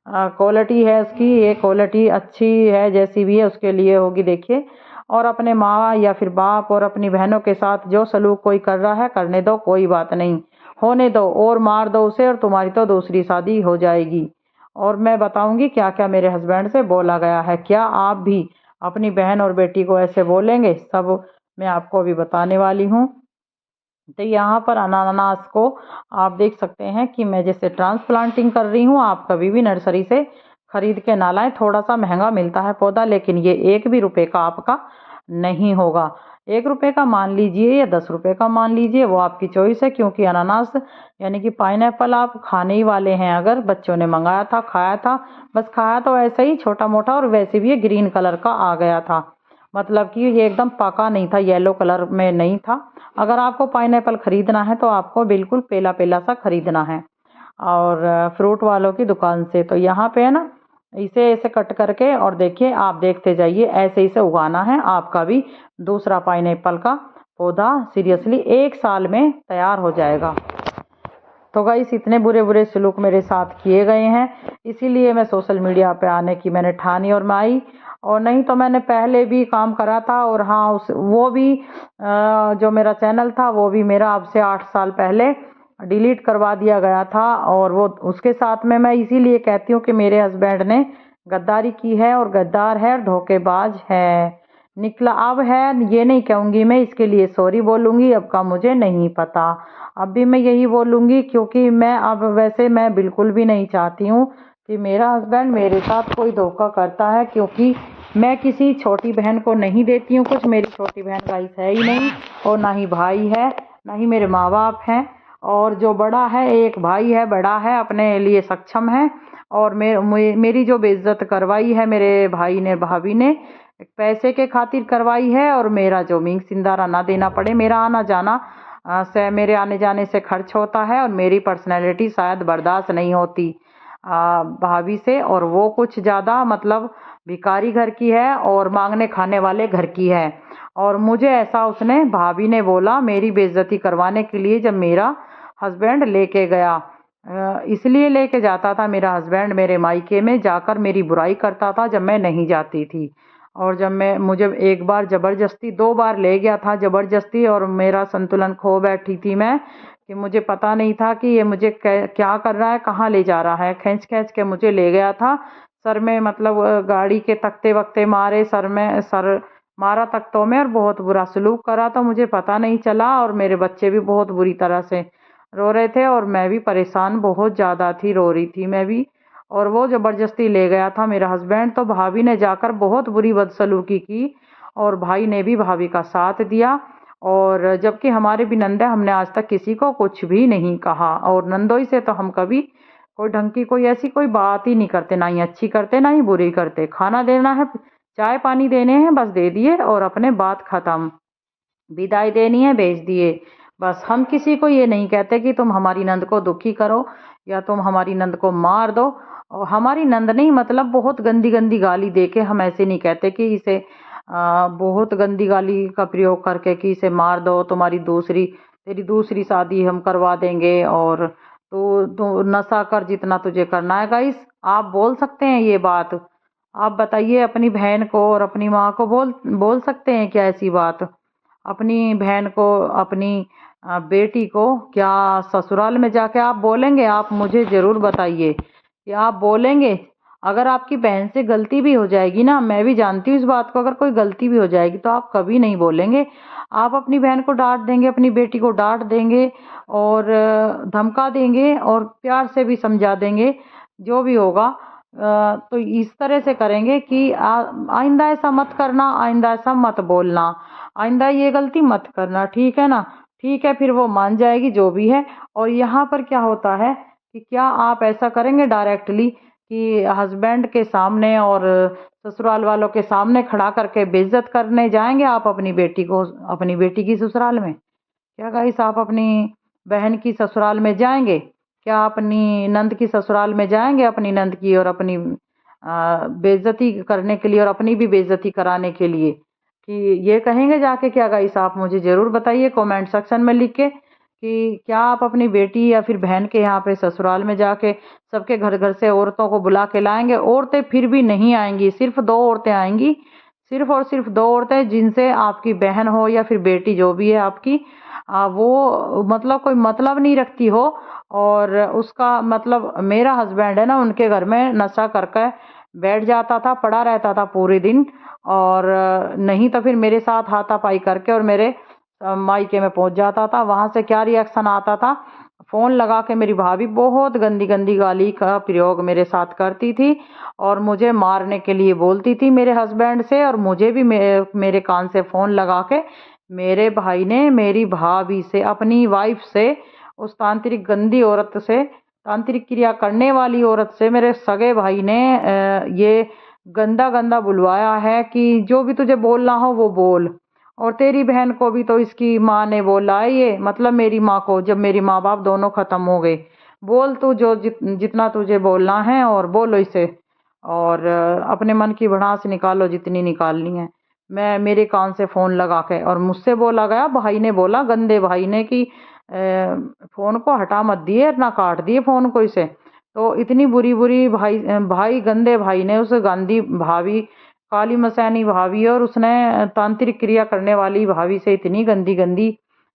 क्वालिटी है उसकी, ये क्वालिटी अच्छी है, जैसी भी है उसके लिए होगी, देखिए। और अपने माँ या फिर बाप और अपनी बहनों के साथ जो सलूक कोई कर रहा है, करने दो, कोई बात नहीं, होने दो, और मार दो उसे, और तुम्हारी तो दूसरी शादी हो जाएगी। और मैं बताऊंगी क्या क्या मेरे हस्बैंड से बोला गया है। क्या आप भी अपनी बहन और बेटी को ऐसे बोलेंगे? सब मैं आपको अभी बताने वाली हूँ। तो यहाँ पर अनानास को आप देख सकते हैं कि मैं जैसे ट्रांसप्लांटिंग कर रही हूँ, आप कभी भी नर्सरी से खरीद के ना लाएं। थोड़ा सा महंगा मिलता है पौधा, लेकिन ये 1 भी रुपए का आपका नहीं होगा। 1 रुपए का मान लीजिए या 10 रुपए का मान लीजिए, वो आपकी चॉइस है। क्योंकि अनानास यानी कि पाइनएप्पल आप खाने ही वाले हैं। अगर बच्चों ने मंगाया था, खाया था, बस खाया तो ऐसे ही छोटा मोटा, और वैसे भी ये ग्रीन कलर का आ गया था, मतलब कि ये एकदम पका नहीं था, येलो कलर में नहीं था। अगर आपको पाइनएप्पल खरीदना है तो आपको बिल्कुल पेला पेला सा खरीदना है, और फ्रूट वालों की दुकान से। तो यहाँ पे है ना, इसे ऐसे कट करके, और देखिए आप देखते जाइए, ऐसे इसे उगाना है। आपका भी दूसरा पाइनएप्पल का पौधा सीरियसली 1 साल में तैयार हो जाएगा। तो गाइस इतने बुरे बुरे सलूक मेरे साथ किए गए हैं, इसीलिए मैं सोशल मीडिया पे आने की मैंने ठानी और मैं आई। और नहीं तो मैंने पहले भी काम करा था, और हाँ वो भी जो मेरा चैनल था वो भी मेरा अब से 8 साल पहले डिलीट करवा दिया गया था। और वो उसके साथ में मैं इसीलिए कहती हूँ कि मेरे हस्बैंड ने गद्दारी की है, और गद्दार है और धोखेबाज है निकला। अब है ये नहीं कहूँगी मैं, इसके लिए सॉरी बोलूँगी, अब का मुझे नहीं पता। अब भी मैं यही बोलूँगी, क्योंकि मैं अब वैसे मैं बिल्कुल भी नहीं चाहती हूँ कि मेरा हस्बैंड मेरे साथ कोई धोखा करता है। क्योंकि मैं किसी छोटी बहन को नहीं देती हूँ कुछ, मेरी छोटी बहन गाइस है ही नहीं, और ना ही भाई है, ना ही मेरे माँ बाप हैं। और जो बड़ा है, एक भाई है, बड़ा है, अपने लिए सक्षम है। और मेरी जो बेइज्जत करवाई है मेरे भाई ने, भाभी ने, पैसे के खातिर करवाई है। और मेरा जो मींग सिंदारा ना देना पड़े, मेरा आना जाना से, मेरे आने जाने से खर्च होता है, और मेरी पर्सनैलिटी शायद बर्दाश्त नहीं होती भाभी से। और वो कुछ ज़्यादा मतलब भिखारी घर की है, और मांगने खाने वाले घर की है। और मुझे ऐसा उसने, भाभी ने बोला, मेरी बेइज्जती करवाने के लिए, जब मेरा हस्बैंड लेके गया इसलिए लेके जाता था मेरा हस्बैंड मेरे मायके में, जाकर मेरी बुराई करता था जब मैं नहीं जाती थी। और जब मैं मुझे एक बार ज़बरदस्ती, 2 बार ले गया था ज़बरदस्ती, और मेरा संतुलन खो बैठी थी मैं कि मुझे पता नहीं था कि ये मुझे क्या कर रहा है, कहाँ ले जा रहा है। खींच-खींच के मुझे ले गया था। सर में मतलब गाड़ी के तख्ते-वख्ते मारे, सर मारा तख्तों में, और बहुत बुरा सलूक करा, तो मुझे पता नहीं चला। और मेरे बच्चे भी बहुत बुरी तरह से रो रहे थे, और मैं भी परेशान बहुत ज़्यादा थी, रो रही थी मैं भी। और वो ज़बरदस्ती ले गया था मेरा हस्बैंड, तो भाभी ने जाकर बहुत बुरी बदसलूकी की, और भाई ने भी भाभी का साथ दिया। और जबकि हमारे भी नंद है, हमने आज तक किसी को कुछ भी नहीं कहा, और नंदोई से तो हम कभी कोई ढंग की कोई ऐसी कोई बात ही नहीं करते, ना ही अच्छी करते ना ही बुरी करते। खाना देना है, चाय पानी देने हैं, बस दे दिए और अपने बात खत्म। विदाई देनी है, भेज दिए। बस हम किसी को ये नहीं कहते कि तुम हमारी नंद को दुखी करो या तुम हमारी नंद को मार दो। और हमारी नंद नहीं, मतलब बहुत गंदी गंदी गाली दे के हम ऐसे नहीं कहते कि इसे बहुत गंदी गाली का प्रयोग करके कि इसे मार दो, तेरी दूसरी शादी हम करवा देंगे, और तो नशा कर जितना तुझे करना है। गाइस, आप बोल सकते हैं ये बात? आप बताइए, अपनी बहन को और अपनी माँ को बोल बोल सकते हैं क्या ऐसी बात? अपनी बहन को, अपनी बेटी को क्या ससुराल में जाके आप बोलेंगे? आप मुझे ज़रूर बताइए कि आप बोलेंगे? अगर आपकी बहन से गलती भी हो जाएगी ना, मैं भी जानती हूँ इस बात को, अगर कोई गलती भी हो जाएगी तो आप कभी नहीं बोलेंगे। आप अपनी बहन को डांट देंगे, अपनी बेटी को डांट देंगे, और धमका देंगे, और प्यार से भी समझा देंगे, जो भी होगा। तो इस तरह से करेंगे कि आइंदा ऐसा मत करना, आइंदा ऐसा मत बोलना, आइंदा ये गलती मत करना, ठीक है ना? ठीक है, फिर वो मान जाएगी जो भी है। और यहाँ पर क्या होता है कि क्या आप ऐसा करेंगे डायरेक्टली कि हस्बैंड के सामने और ससुराल वालों के सामने खड़ा करके बेइज्जत करने जाएंगे आप अपनी बेटी को, अपनी बेटी की ससुराल में? क्या गाइस, आप अपनी बहन की ससुराल में जाएंगे? क्या अपनी नंद की ससुराल में जाएंगे, अपनी नंद की और अपनी बेइज्जती करने के लिए और अपनी भी बेइज्जती कराने के लिए? कि ये कहेंगे जाके क्या गाइस? आप मुझे ज़रूर बताइए कमेंट सेक्शन में लिख के कि क्या आप अपनी बेटी या फिर बहन के यहाँ पे ससुराल में जाके सबके घर घर से औरतों को बुला के लाएंगे? औरतें फिर भी नहीं आएंगी, सिर्फ 2 औरतें आएंगी, सिर्फ और सिर्फ 2 औरतें, जिनसे आपकी बहन हो या फिर बेटी जो भी है आपकी, वो मतलब कोई मतलब नहीं रखती हो। और उसका मतलब मेरा हस्बैंड है ना, उनके घर में नशा करके बैठ जाता था, पड़ा रहता था पूरे दिन, और नहीं तो फिर मेरे साथ हाथापाई करके और मेरे मायके में पहुंच जाता था। वहां से क्या रिएक्शन आता था, फोन लगा के मेरी भाभी बहुत गंदी गंदी गाली का प्रयोग मेरे साथ करती थी, और मुझे मारने के लिए बोलती थी मेरे हस्बैंड से, और मुझे भी मेरे कान से फोन लगा के मेरे भाई ने मेरी भाभी से, अपनी वाइफ से, उस तांत्रिक गंदी औरत से, तांत्रिक क्रिया करने वाली औरत से, मेरे सगे भाई ने ये गंदा गंदा बुलवाया है कि जो भी तुझे बोलना हो वो बोल। और तेरी बहन को भी तो इसकी माँ ने बोला है, ये मतलब मेरी माँ को, जब मेरी माँ बाप दोनों खत्म हो गए, बोल तू जो जितना तुझे बोलना है और बोलो इसे, और अपने मन की भड़ास निकालो जितनी निकालनी है। मैं मेरे कान से फोन लगा के, और मुझसे बोला गया, भाई ने बोला, गंदे भाई ने, कि फोन को हटा मत दिए ना, काट दिए फोन को इसे। तो इतनी बुरी बुरी भाई गंदे भाई ने उस गांधी भाभी, काली मसैनी भाभी, और उसने तांत्रिक क्रिया करने वाली भाभी से इतनी गंदी गंदी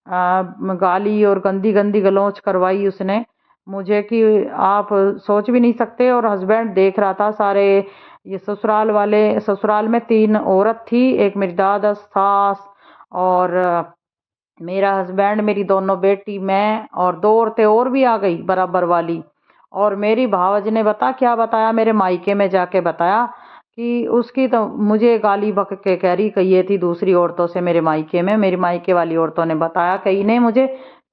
गाली और गंदी गंदी गलौच करवाई उसने मुझे कि आप सोच भी नहीं सकते। और हस्बैंड देख रहा था सारे, ये ससुराल में 3 औरत थी, एक मेरी दादा सास, और मेरा हस्बैंड, मेरी दोनों बेटी, मैं, और 2 औरतें और भी आ गई बराबर वाली। और मेरी भावज ने क्या बताया, मेरे मायके में जाके बताया कि उसकी तो मुझे गाली बक के कह रही, कही थी दूसरी औरतों से मेरे मायके में, मेरी मायके वाली औरतों ने बताया, कहीं ने मुझे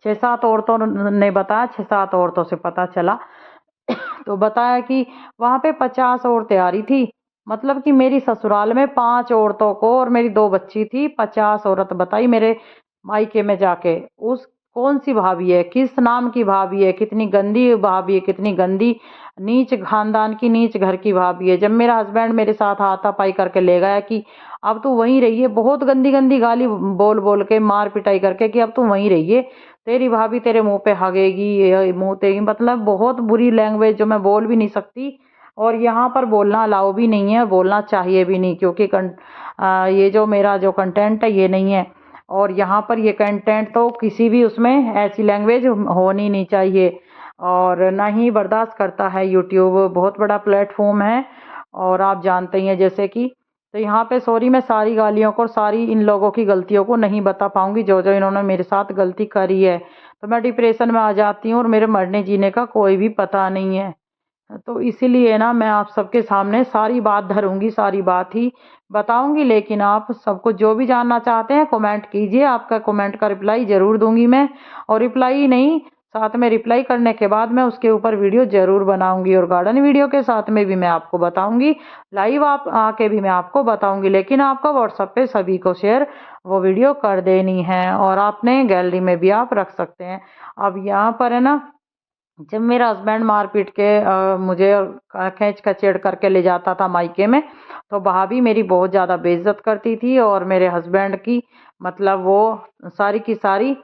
6-7 औरतों ने बताया, 6-7 औरतों से पता चला। तो बताया कि वहां पे 50 औरतें आ रही थी, मतलब कि मेरी ससुराल में 5 औरतों को, और मेरी 2 बच्ची थी, 50 औरत बताई मेरे मायके में जाके। उस कौन सी भाभी है, किस नाम की भाभी है, कितनी गंदी भाभी है, कितनी गंदी नीच खानदान की, नीच घर की भाभी है। जब मेरा हस्बैंड मेरे साथ हाथापाई करके ले गया कि अब तू वहीं रहिए, बहुत गंदी गंदी गाली बोल बोल के, मार पिटाई करके कि अब तू वहीं रहिए, तेरी भाभी तेरे मुंह पे हगेगी, ये मुंह तेगी, मतलब बहुत बुरी लैंग्वेज जो मैं बोल भी नहीं सकती। और यहाँ पर बोलना अलाउ भी नहीं है, बोलना चाहिए भी नहीं, क्योंकि ये जो मेरा जो कंटेंट है ये नहीं है। और यहाँ पर ये कंटेंट तो किसी भी उसमें ऐसी लैंग्वेज होनी नहीं चाहिए, और ना ही बर्दाश्त करता है यूट्यूब। बहुत बड़ा प्लेटफॉर्म है और आप जानते ही हैं जैसे कि। तो यहाँ पे सॉरी, मैं सारी गालियों को और सारी इन लोगों की गलतियों को नहीं बता पाऊंगी जो जो इन्होंने मेरे साथ गलती करी है। तो मैं डिप्रेशन में आ जाती हूँ और मेरे मरने जीने का कोई भी पता नहीं है। तो इसीलिए ना मैं आप सबके सामने सारी बात धरूंगी, सारी बात ही बताऊंगी। लेकिन आप सबको जो भी जानना चाहते हैं कमेंट कीजिए, आपका कमेंट का रिप्लाई ज़रूर दूंगी मैं। और रिप्लाई नहीं, साथ में रिप्लाई करने के बाद मैं उसके ऊपर वीडियो ज़रूर बनाऊंगी, और गार्डन वीडियो के साथ में भी मैं आपको बताऊंगी, लाइव आप आके भी मैं आपको बताऊंगी। लेकिन आपको व्हाट्सएप पे सभी को शेयर वो वीडियो कर देनी है, और आपने गैलरी में भी आप रख सकते हैं। अब यहाँ पर है ना, जब मेरा हस्बैंड मार पीट के मुझे खींच खचेड़ करके ले जाता था मायके में, तो भाभी मेरी बहुत ज़्यादा बेइज्जत करती थी, और मेरे हस्बैंड की मतलब वो सारी की सारी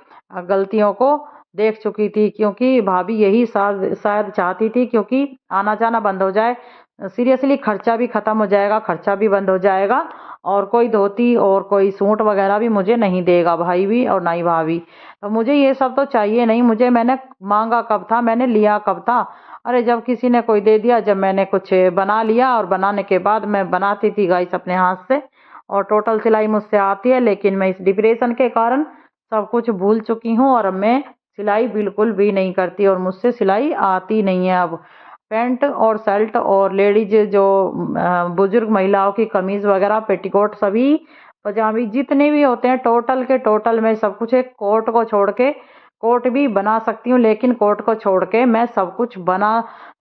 गलतियों को देख चुकी थी। क्योंकि भाभी यही शायद शायद चाहती थी, क्योंकि आना जाना बंद हो जाए, सीरियसली खर्चा भी ख़त्म हो जाएगा, खर्चा भी बंद हो जाएगा, और कोई धोती और कोई सूट वगैरह भी मुझे नहीं देगा भाई भी, और ना ही भाभी। तो मुझे ये सब तो चाहिए नहीं, मुझे मैंने मांगा कब था, मैंने लिया कब था? अरे जब किसी ने कोई दे दिया, जब मैंने कुछ बना लिया, और बनाने के बाद मैं बनाती थी गाइस अपने हाथ से, और टोटल सिलाई मुझसे आती है। लेकिन मैं इस डिप्रेशन के कारण सब कुछ भूल चुकी हूँ, और अब मैं सिलाई बिल्कुल भी नहीं करती, और मुझसे सिलाई आती नहीं है अब। पैंट और शर्ट और लेडीज जो बुजुर्ग महिलाओं की कमीज वगैरह, पेटीकोट, सभी पजामी जितने भी होते हैं, टोटल के टोटल मैं सब कुछ, एक कोट को छोड़ के, कोट भी बना सकती हूँ, लेकिन कोट को छोड़ के मैं सब कुछ बना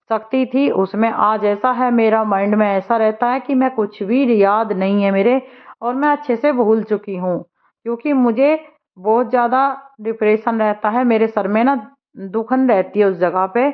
सकती थी। उसमें आज ऐसा है, मेरा माइंड में ऐसा रहता है कि मैं कुछ भी याद नहीं है मेरे, और मैं अच्छे से भूल चुकी हूँ। क्योंकि मुझे बहुत ज़्यादा डिप्रेशन रहता है, मेरे सर में ना दुखन रहती है उस जगह पे,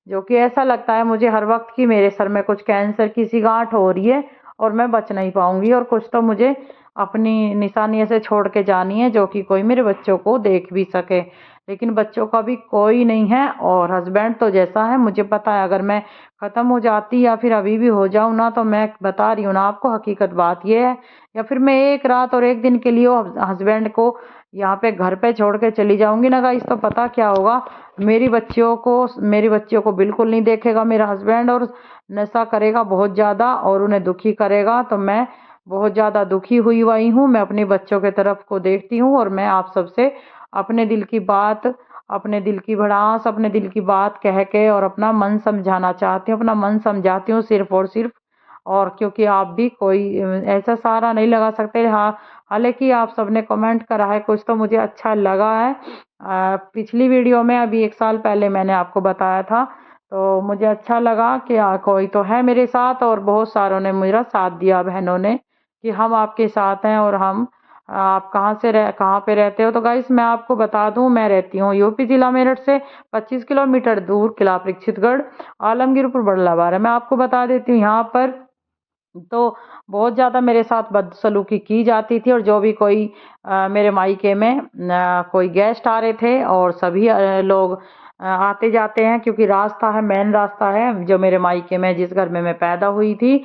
जो कि ऐसा लगता है मुझे हर वक्त कि मेरे सर में कुछ कैंसर की सी गांठ हो रही है, और मैं बच नहीं पाऊंगी, और कुछ तो मुझे अपनी निशानी से छोड़ के जानी है, जो कि कोई मेरे बच्चों को देख भी सके। लेकिन बच्चों का भी कोई नहीं है, और हस्बैंड तो जैसा है मुझे पता है, अगर मैं ख़त्म हो जाती या फिर अभी भी हो जाऊँ ना, तो मैं बता रही हूँ ना आपको, हकीकत बात ये है, या फिर मैं एक रात और एक दिन के लिए हस्बैंड को यहाँ पे घर पे छोड़ के चली जाऊंगी ना गाइस, तो पता क्या होगा, मेरी बच्चियों को बिल्कुल नहीं देखेगा मेरा हस्बैंड, और नशा करेगा बहुत ज़्यादा, और उन्हें दुखी करेगा। तो मैं बहुत ज़्यादा दुखी हुई हूँ, मैं अपने बच्चों के तरफ को देखती हूँ, और मैं आप सबसे अपने दिल की बात, अपने दिल की भड़ास, अपने दिल की बात कह के, और अपना मन समझाना चाहती हूँ, अपना मन समझाती हूँ सिर्फ और सिर्फ। और क्योंकि आप भी कोई ऐसा सहारा नहीं लगा सकते। हाँ, हालांकि आप सबने कमेंट करा है, कुछ तो मुझे अच्छा लगा है। पिछली वीडियो में अभी 1 साल पहले मैंने आपको बताया था, तो मुझे अच्छा लगा कि कोई तो है मेरे साथ, और बहुत सारों ने मेरा साथ दिया, बहनों ने, कि हम आपके साथ हैं। और हम आप कहाँ पे रहते हो? तो गाइस मैं आपको बता दूं, मैं रहती हूँ यूपी जिला मेरठ से 25 किलोमीटर दूर, किला परीक्षितगढ़, आलमगीरपुर, बड़लाबार है। मैं आपको बता देती हूँ, यहाँ पर तो बहुत ज़्यादा मेरे साथ बदसलूकी की जाती थी, और जो भी कोई मेरे मायके में कोई गेस्ट आ रहे थे, और सभी लोग आते जाते हैं, क्योंकि रास्ता है, मेन रास्ता है जो मेरे मायके में, जिस घर में मैं पैदा हुई थी,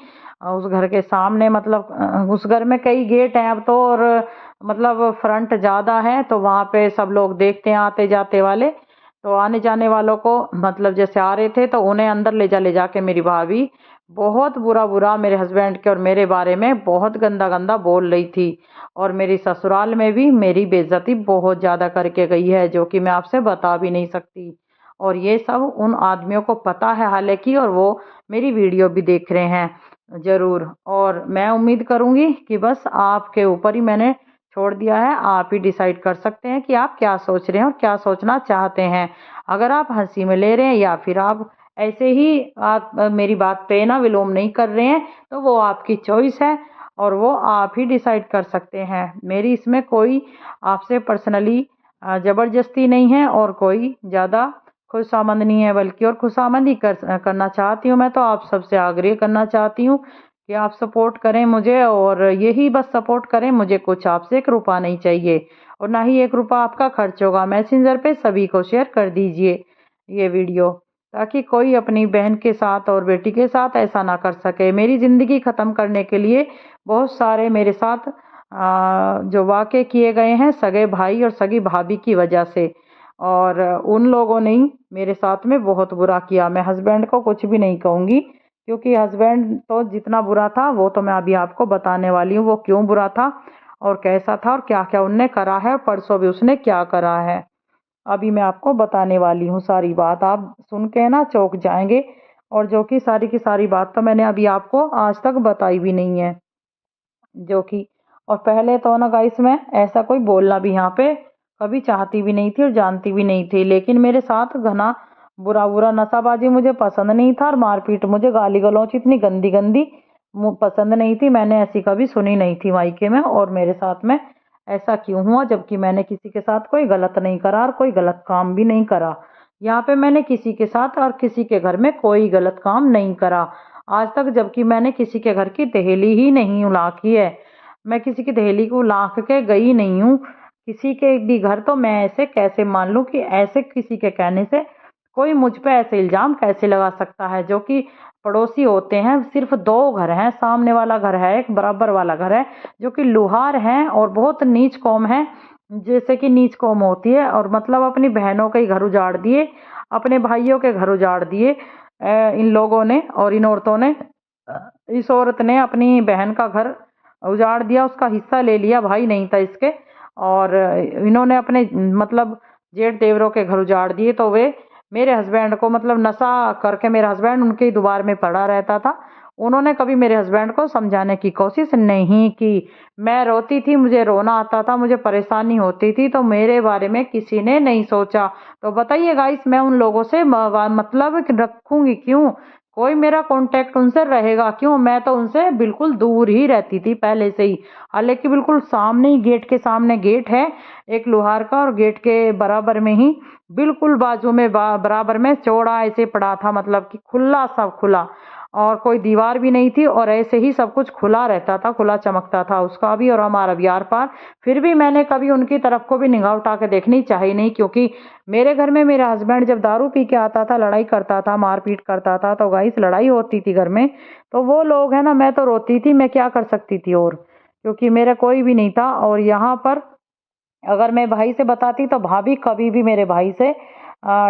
उस घर के सामने, मतलब उस घर में कई गेट हैं अब तो, और मतलब फ्रंट ज़्यादा है, तो वहाँ पे सब लोग देखते हैं आते जाते वाले। तो आने जाने वालों को, मतलब जैसे आ रहे थे, तो उन्हें अंदर ले जाके मेरी भाभी बहुत बुरा बुरा मेरे हस्बैंड के और मेरे बारे में बहुत गंदा गंदा बोल रही थी। और मेरी ससुराल में भी मेरी बेइज्जती बहुत ज़्यादा करके गई है, जो कि मैं आपसे बता भी नहीं सकती। और ये सब उन आदमियों को पता है हालांकि, और वो मेरी वीडियो भी देख रहे हैं ज़रूर। और मैं उम्मीद करूँगी कि बस आपके ऊपर ही मैंने छोड़ दिया है, आप ही डिसाइड कर सकते हैं कि आप क्या सोच रहे हैं और क्या सोचना चाहते हैं। अगर आप हंसी में ले रहे हैं, या फिर आप ऐसे ही आप मेरी बात पे ना विलोम नहीं कर रहे हैं, तो वो आपकी चॉइस है, और वो आप ही डिसाइड कर सकते हैं। मेरी इसमें कोई आपसे पर्सनली ज़बरदस्ती नहीं है, और कोई ज़्यादा खुशामंद नहीं है, बल्कि और खुशामंद ही करना चाहती हूँ मैं। तो आप सबसे आग्रह करना चाहती हूँ कि आप सपोर्ट करें मुझे, और यही बस सपोर्ट करें मुझे, कुछ आपसे 1 रुपया नहीं चाहिए और ना ही 1 रुपया आपका खर्च होगा। मैसेंजर पे सभी को शेयर कर दीजिए ये वीडियो, ताकि कोई अपनी बहन के साथ और बेटी के साथ ऐसा ना कर सके। मेरी ज़िंदगी ख़त्म करने के लिए बहुत सारे मेरे साथ जो वाक़ये किए गए हैं सगे भाई और सगी भाभी की वजह से, और उन लोगों ने ही मेरे साथ में बहुत बुरा किया। मैं हस्बैंड को कुछ भी नहीं कहूँगी, क्योंकि हस्बैंड तो जितना बुरा था वो तो मैं अभी आपको बताने वाली हूँ, वो क्यों बुरा था और कैसा था और क्या क्या उनने करा है, परसों भी उसने क्या करा है। अभी मैं आपको बताने वाली हूँ सारी बात, आप सुन के ना चौंक जाएंगे। और जो कि सारी की सारी बात तो मैंने अभी आपको आज तक बताई भी नहीं है, जो कि, और पहले तो ना गाइस मैं ऐसा कोई बोलना भी यहाँ पे कभी चाहती भी नहीं थी और जानती भी नहीं थी, लेकिन मेरे साथ घना बुरा बुरा नशाबाजी मुझे पसंद नहीं था, और मारपीट, मुझे गाली गलौच इतनी गंदी गंदी पसंद नहीं थी। मैंने ऐसी कभी सुनी नहीं थी मायके में, और मेरे साथ में ऐसा क्यों हुआ जबकि मैंने किसी के साथ कोई गलत नहीं करा और कोई गलत काम भी नहीं करा। यहाँ पे मैंने किसी के साथ और किसी के घर में कोई गलत काम नहीं करा आज तक, जबकि मैंने किसी के घर की दहेली ही नहीं उलाकी है। मैं किसी की दहेली को लाख के गई नहीं हूँ किसी के भी घर। तो मैं ऐसे कैसे मान लूँ कि ऐसे किसी के कहने से कोई मुझ पे ऐसे इल्जाम कैसे लगा सकता है, जो कि पड़ोसी होते हैं। सिर्फ 2 घर हैं, सामने वाला घर है, एक बराबर वाला घर है, जो कि लुहार हैं और बहुत नीच कौम है, जैसे कि नीच कौम होती है। और मतलब अपनी बहनों के घर उजाड़ दिए, अपने भाइयों के घर उजाड़ दिए इन लोगों ने, और इन औरतों ने। इस औरत ने अपनी बहन का घर उजाड़ दिया, उसका हिस्सा ले लिया, भाई नहीं था इसके। और इन्होंने अपने मतलब जेठ देवरों के घर उजाड़ दिए। तो वे मेरे हस्बैंड को मतलब नशा करके, मेरा हस्बैंड उनके ही दुबार में पड़ा रहता था। उन्होंने कभी मेरे हस्बैंड को समझाने की कोशिश नहीं की। मैं रोती थी, मुझे रोना आता था, मुझे परेशानी होती थी, तो मेरे बारे में किसी ने नहीं सोचा। तो बताइए गाइस, मैं उन लोगों से मतलब रखूंगी क्यों? कोई मेरा कांटेक्ट उनसे रहेगा क्यों? मैं तो उनसे बिल्कुल दूर ही रहती थी पहले से ही। हालांकि बिल्कुल सामने ही, गेट के सामने गेट है एक लोहार का, और गेट के बराबर में ही, बिल्कुल बाजू में बराबर में चौड़ा ऐसे पड़ा था, मतलब कि खुला, सब खुला, और कोई दीवार भी नहीं थी, और ऐसे ही सब कुछ खुला रहता था, खुला चमकता था उसका भी और हमारा भी आर पार। फिर भी मैंने कभी उनकी तरफ को भी निगाह उठा के देखनी चाहिए नहीं, क्योंकि मेरे घर में मेरा हस्बैंड जब दारू पी के आता था, लड़ाई करता था, मारपीट करता था, तो गाइस लड़ाई होती थी घर में। तो वो लोग है ना, मैं तो रोती थी, मैं क्या कर सकती थी, और क्योंकि मेरा कोई भी नहीं था। और यहाँ पर अगर मैं भाई से बताती तो भाभी कभी भी मेरे भाई से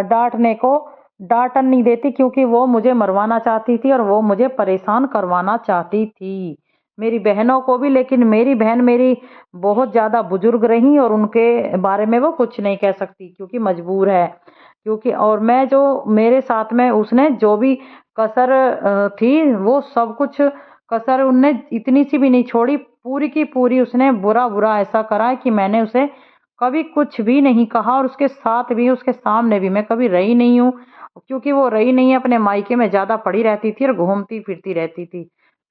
डांटने को डांटन नहीं देती, क्योंकि वो मुझे मरवाना चाहती थी और वो मुझे परेशान करवाना चाहती थी, मेरी बहनों को भी। लेकिन मेरी बहन मेरी बहुत ज़्यादा बुजुर्ग रही और उनके बारे में वो कुछ नहीं कह सकती, क्योंकि मजबूर है। क्योंकि और मैं जो मेरे साथ में उसने जो भी कसर थी, वो सब कुछ कसर उनने इतनी सी भी नहीं छोड़ी, पूरी की पूरी उसने बुरा बुरा ऐसा करा है कि मैंने उसे कभी कुछ भी नहीं कहा, और उसके साथ भी, उसके सामने भी मैं कभी रही नहीं हूँ, क्योंकि वो रही नहीं है, अपने मायके में ज़्यादा पड़ी रहती थी और घूमती फिरती रहती थी।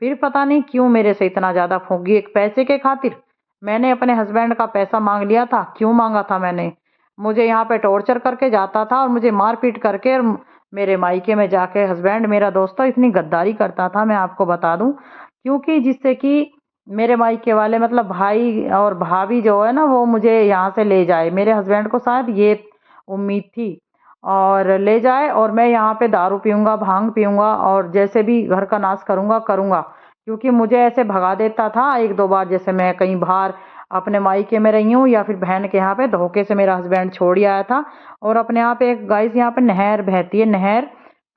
फिर पता नहीं क्यों मेरे से इतना ज़्यादा फूंकी, एक पैसे के खातिर। मैंने अपने हस्बैंड का पैसा मांग लिया था, क्यों मांगा था मैंने? मुझे यहाँ पे टॉर्चर करके जाता था और मुझे मारपीट करके, और मेरे मायके में जाके हस्बैंड मेरा दोस्तों इतनी गद्दारी करता था, मैं आपको बता दूं, क्योंकि जिससे कि मेरे मायके वाले मतलब भाई और भाभी जो है ना, वो मुझे यहाँ से ले जाए, मेरे हस्बैंड को शायद ये उम्मीद थी, और ले जाए और मैं यहाँ पे दारू पीऊंगा, भांग पीऊंगा, और जैसे भी घर का नाश करूंगा करूंगा। क्योंकि मुझे ऐसे भगा देता था 1-2 बार, जैसे मैं कहीं बाहर अपने मायके में रही हूँ या फिर बहन के यहाँ पे, धोखे से मेरा हस्बैंड छोड़ ही आया था। और अपने यहाँ पे एक गाइस, यहाँ पे नहर बहती है, नहर,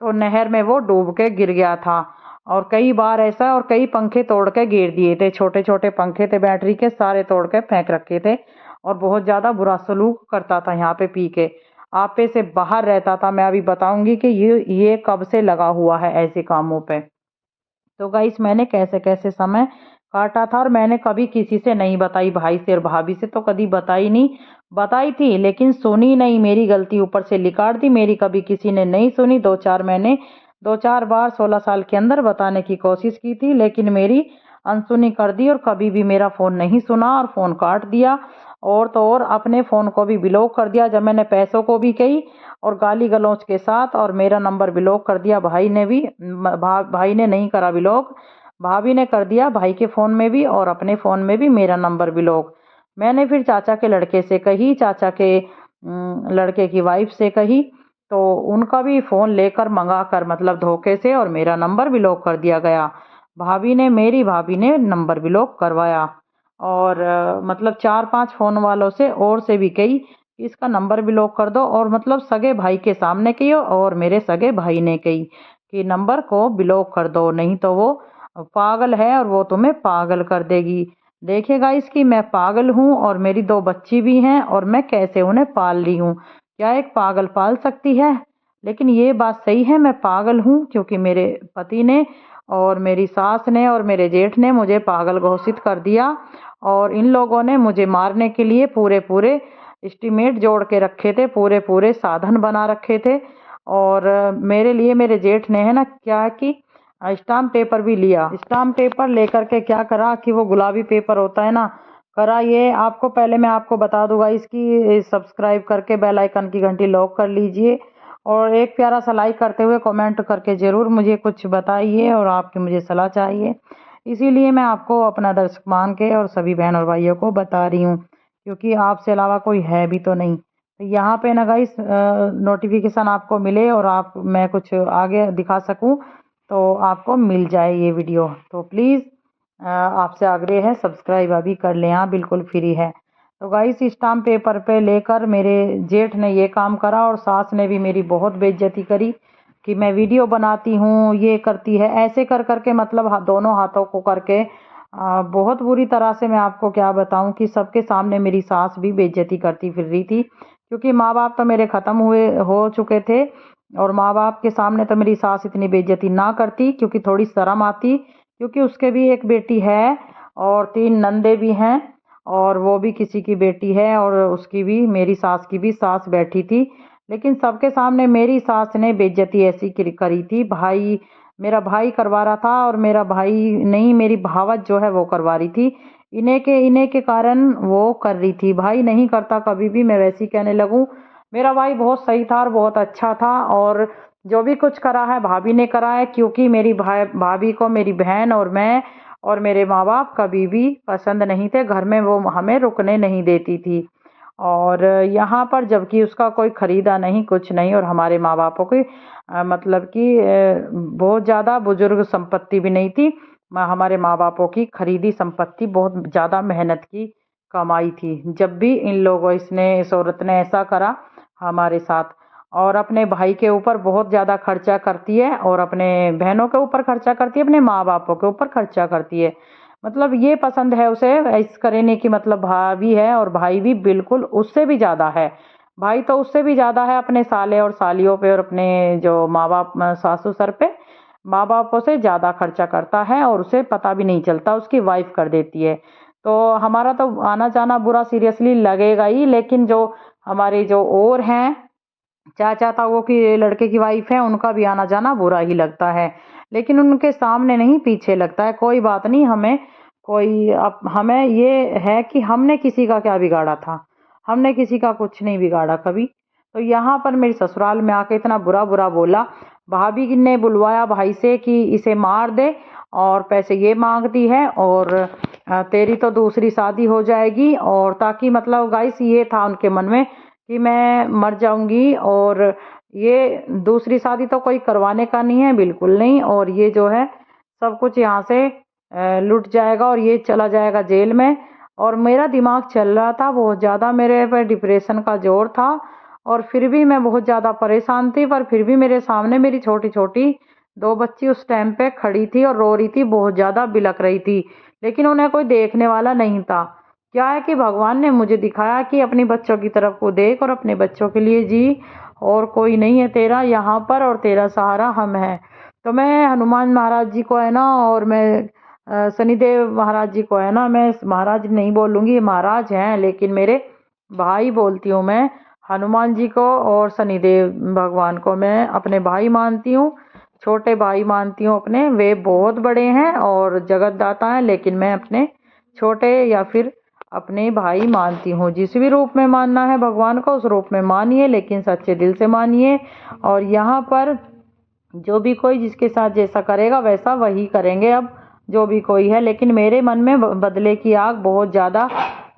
तो नहर में वो डूब के गिर गया था। और कई बार ऐसा, और कई पंखे तोड़ के गिर दिए थे, छोटे छोटे पंखे थे बैटरी के, सारे तोड़ के फेंक रखे थे। और बहुत ज़्यादा बुरा सलूक करता था यहाँ पे पी के, आपे से बाहर रहता था। मैं अभी बताऊंगी कि ये कब से लगा हुआ है ऐसे कामों पे। तो गाइस मैंने कैसे कैसे समय काटा था, और मैंने कभी किसी से नहीं बताई, भाई से और भाभी से तो कभी बताई नहीं। बताई थी लेकिन सुनी नहीं, मेरी गलती ऊपर से लिकाड़ दी, मेरी कभी किसी ने नहीं सुनी। 2-4 बार 16 साल के अंदर बताने की कोशिश की थी, लेकिन मेरी अनसुनी कर दी, और कभी भी मेरा फ़ोन नहीं सुना और फ़ोन काट दिया। और तो और अपने फ़ोन को भी ब्लॉक कर दिया, जब मैंने पैसों को भी कही और गाली गलौज के साथ, और मेरा नंबर ब्लॉक कर दिया भाई ने भी। भाई ने नहीं करा ब्लॉक, भाभी ने कर दिया भाई के फ़ोन में भी और अपने फ़ोन में भी मेरा नंबर ब्लॉक। मैंने फिर चाचा के लड़के से कही, चाचा के लड़के की वाइफ से कही, तो उनका भी फ़ोन लेकर मंगा कर मतलब धोखे से और मेरा नंबर ब्लॉक कर दिया गया। मेरी भाभी ने नंबर ब्लॉक करवाया और मतलब 4-5 फ़ोन वालों से और से भी कही कि इसका नंबर ब्लॉक कर दो, और मतलब सगे भाई के सामने कही और मेरे सगे भाई ने कही कि नंबर को ब्लॉक कर दो, नहीं तो वो पागल है और वो तुम्हें पागल कर देगी। देखिए गाइस कि मैं पागल हूँ और मेरी 2 बच्ची भी हैं और मैं कैसे उन्हें पाल रही हूँ। क्या एक पागल पाल सकती है? लेकिन ये बात सही है, मैं पागल हूँ क्योंकि मेरे पति ने और मेरी सास ने और मेरे जेठ ने मुझे पागल घोषित कर दिया और इन लोगों ने मुझे मारने के लिए पूरे-पूरे एस्टीमेट जोड़ के रखे थे, पूरे-पूरे साधन बना रखे थे। और मेरे लिए मेरे जेठ ने है ना क्या कि स्टाम्प पेपर भी लिया। स्टाम्प पेपर लेकर के क्या करा कि वो गुलाबी पेपर होता है ना, करा ये आपको, पहले मैं आपको बता दूंगा इसकी, सब्सक्राइब करके बेल आइकन की घंटी लॉक कर लीजिए और एक प्यारा सा लाइक करते हुए कमेंट करके ज़रूर मुझे कुछ बताइए और आपकी मुझे सलाह चाहिए। इसीलिए मैं आपको अपना दर्शक मान के और सभी बहन और भाइयों को बता रही हूँ, क्योंकि आपसे अलावा कोई है भी तो नहीं। तो यहाँ पे ना गाइस नोटिफिकेशन आपको मिले और आप मैं कुछ आगे दिखा सकूँ तो आपको मिल जाए ये वीडियो, तो प्लीज़ आपसे आग्रह है सब्सक्राइब अभी कर लें, हाँ बिल्कुल फ्री है। तो गाइस स्टाम्प पेपर पे लेकर मेरे जेठ ने ये काम करा और सास ने भी मेरी बहुत बेइज्जती करी कि मैं वीडियो बनाती हूँ, ये करती है, ऐसे कर करके मतलब दोनों हाथों को करके बहुत बुरी तरह से। मैं आपको क्या बताऊँ कि सबके सामने मेरी सास भी बेइज्जती करती फिर रही थी, क्योंकि माँ बाप तो मेरे ख़त्म हो चुके थे और माँ बाप के सामने तो मेरी सास इतनी बेइज्जती ना करती क्योंकि थोड़ी शर्म आती, क्योंकि उसके भी एक बेटी है और 3 नंदे भी हैं और वो भी किसी की बेटी है और उसकी भी, मेरी सास की भी सास बैठी थी। लेकिन सबके सामने मेरी सास ने बेइज्जती ऐसी करी थी। मेरा भाई करवा रहा था और मेरा भाई नहीं, मेरी भावत जो है वो करवा रही थी। इन्हीं के कारण वो कर रही थी, भाई नहीं करता कभी भी, मैं वैसी कहने लगूं। मेरा भाई बहुत सही था और बहुत अच्छा था और जो भी कुछ करा है भाभी ने करा है, क्योंकि मेरी भाभी को मेरी बहन और मैं और मेरे माँ बाप कभी भी पसंद नहीं थे, घर में वो हमें रुकने नहीं देती थी। और यहाँ पर जबकि उसका कोई खरीदा नहीं, कुछ नहीं, और हमारे माँ बापों की मतलब कि बहुत ज़्यादा बुजुर्ग संपत्ति भी नहीं थी। हमारे माँ बापों की खरीदी संपत्ति बहुत ज़्यादा मेहनत की कमाई थी। जब भी इस औरत ने ऐसा करा हमारे साथ, और अपने भाई के ऊपर बहुत ज़्यादा खर्चा करती है और अपने बहनों के ऊपर खर्चा करती है, अपने माँ बापों के ऊपर खर्चा करती है। मतलब ये पसंद है उसे इस करने की, मतलब भाभी है और भाई भी बिल्कुल उससे भी ज़्यादा है। भाई तो उससे भी ज़्यादा है अपने साले और सालियों पे और अपने जो माँ बाप सासू सर पे, माँ बापों से ज़्यादा खर्चा करता है और उसे पता भी नहीं चलता, उसकी वाइफ कर देती है। तो हमारा तो आना जाना बुरा सीरियसली लगेगा ही, लेकिन जो हमारे जो और हैं चाचा ताऊ की लड़के की वाइफ है, उनका भी आना जाना बुरा ही लगता है, लेकिन उनके सामने नहीं पीछे लगता है। कोई बात नहीं, हमें ये है कि हमने किसी का क्या बिगाड़ा था, हमने किसी का कुछ नहीं बिगाड़ा कभी। तो यहाँ पर मेरे ससुराल में आके इतना बुरा बुरा बोला। भाभी ने बुलवाया भाई से कि इसे मार दे और पैसे ये मांगती है और तेरी तो दूसरी शादी हो जाएगी, और ताकि मतलब गाइस ये था उनके मन में कि मैं मर जाऊंगी और ये दूसरी शादी तो कोई करवाने का नहीं है, बिल्कुल नहीं, और ये जो है सब कुछ यहाँ से लुट जाएगा और ये चला जाएगा जेल में। और मेरा दिमाग चल रहा था बहुत ज़्यादा, मेरे पर डिप्रेशन का जोर था और फिर भी मैं बहुत ज़्यादा परेशान थी, पर फिर भी मेरे सामने मेरी छोटी छोटी 2 बच्ची उस टाइम पे खड़ी थी और रो रही थी, बहुत ज़्यादा बिलक रही थी, लेकिन उन्हें कोई देखने वाला नहीं था। क्या है कि भगवान ने मुझे दिखाया कि अपनी बच्चों की तरफ को देख और अपने बच्चों के लिए जी, और कोई नहीं है तेरा यहाँ पर और तेरा सहारा हम हैं। तो मैं हनुमान महाराज जी को है ना, और मैं शनिदेव महाराज जी को है ना, मैं महाराज नहीं बोलूँगी, महाराज हैं लेकिन मेरे भाई बोलती हूँ मैं। हनुमान जी को और शनिदेव भगवान को मैं अपने भाई मानती हूँ, छोटे भाई मानती हूँ अपने। वे बहुत बड़े हैं और जगत दाता हैं, लेकिन मैं अपने छोटे या फिर अपने भाई मानती हूँ। जिस भी रूप में मानना है भगवान को उस रूप में मानिए, लेकिन सच्चे दिल से मानिए। और यहाँ पर जो भी कोई जिसके साथ जैसा करेगा वैसा वही करेंगे। अब जो भी कोई है, लेकिन मेरे मन में बदले की आग बहुत ज़्यादा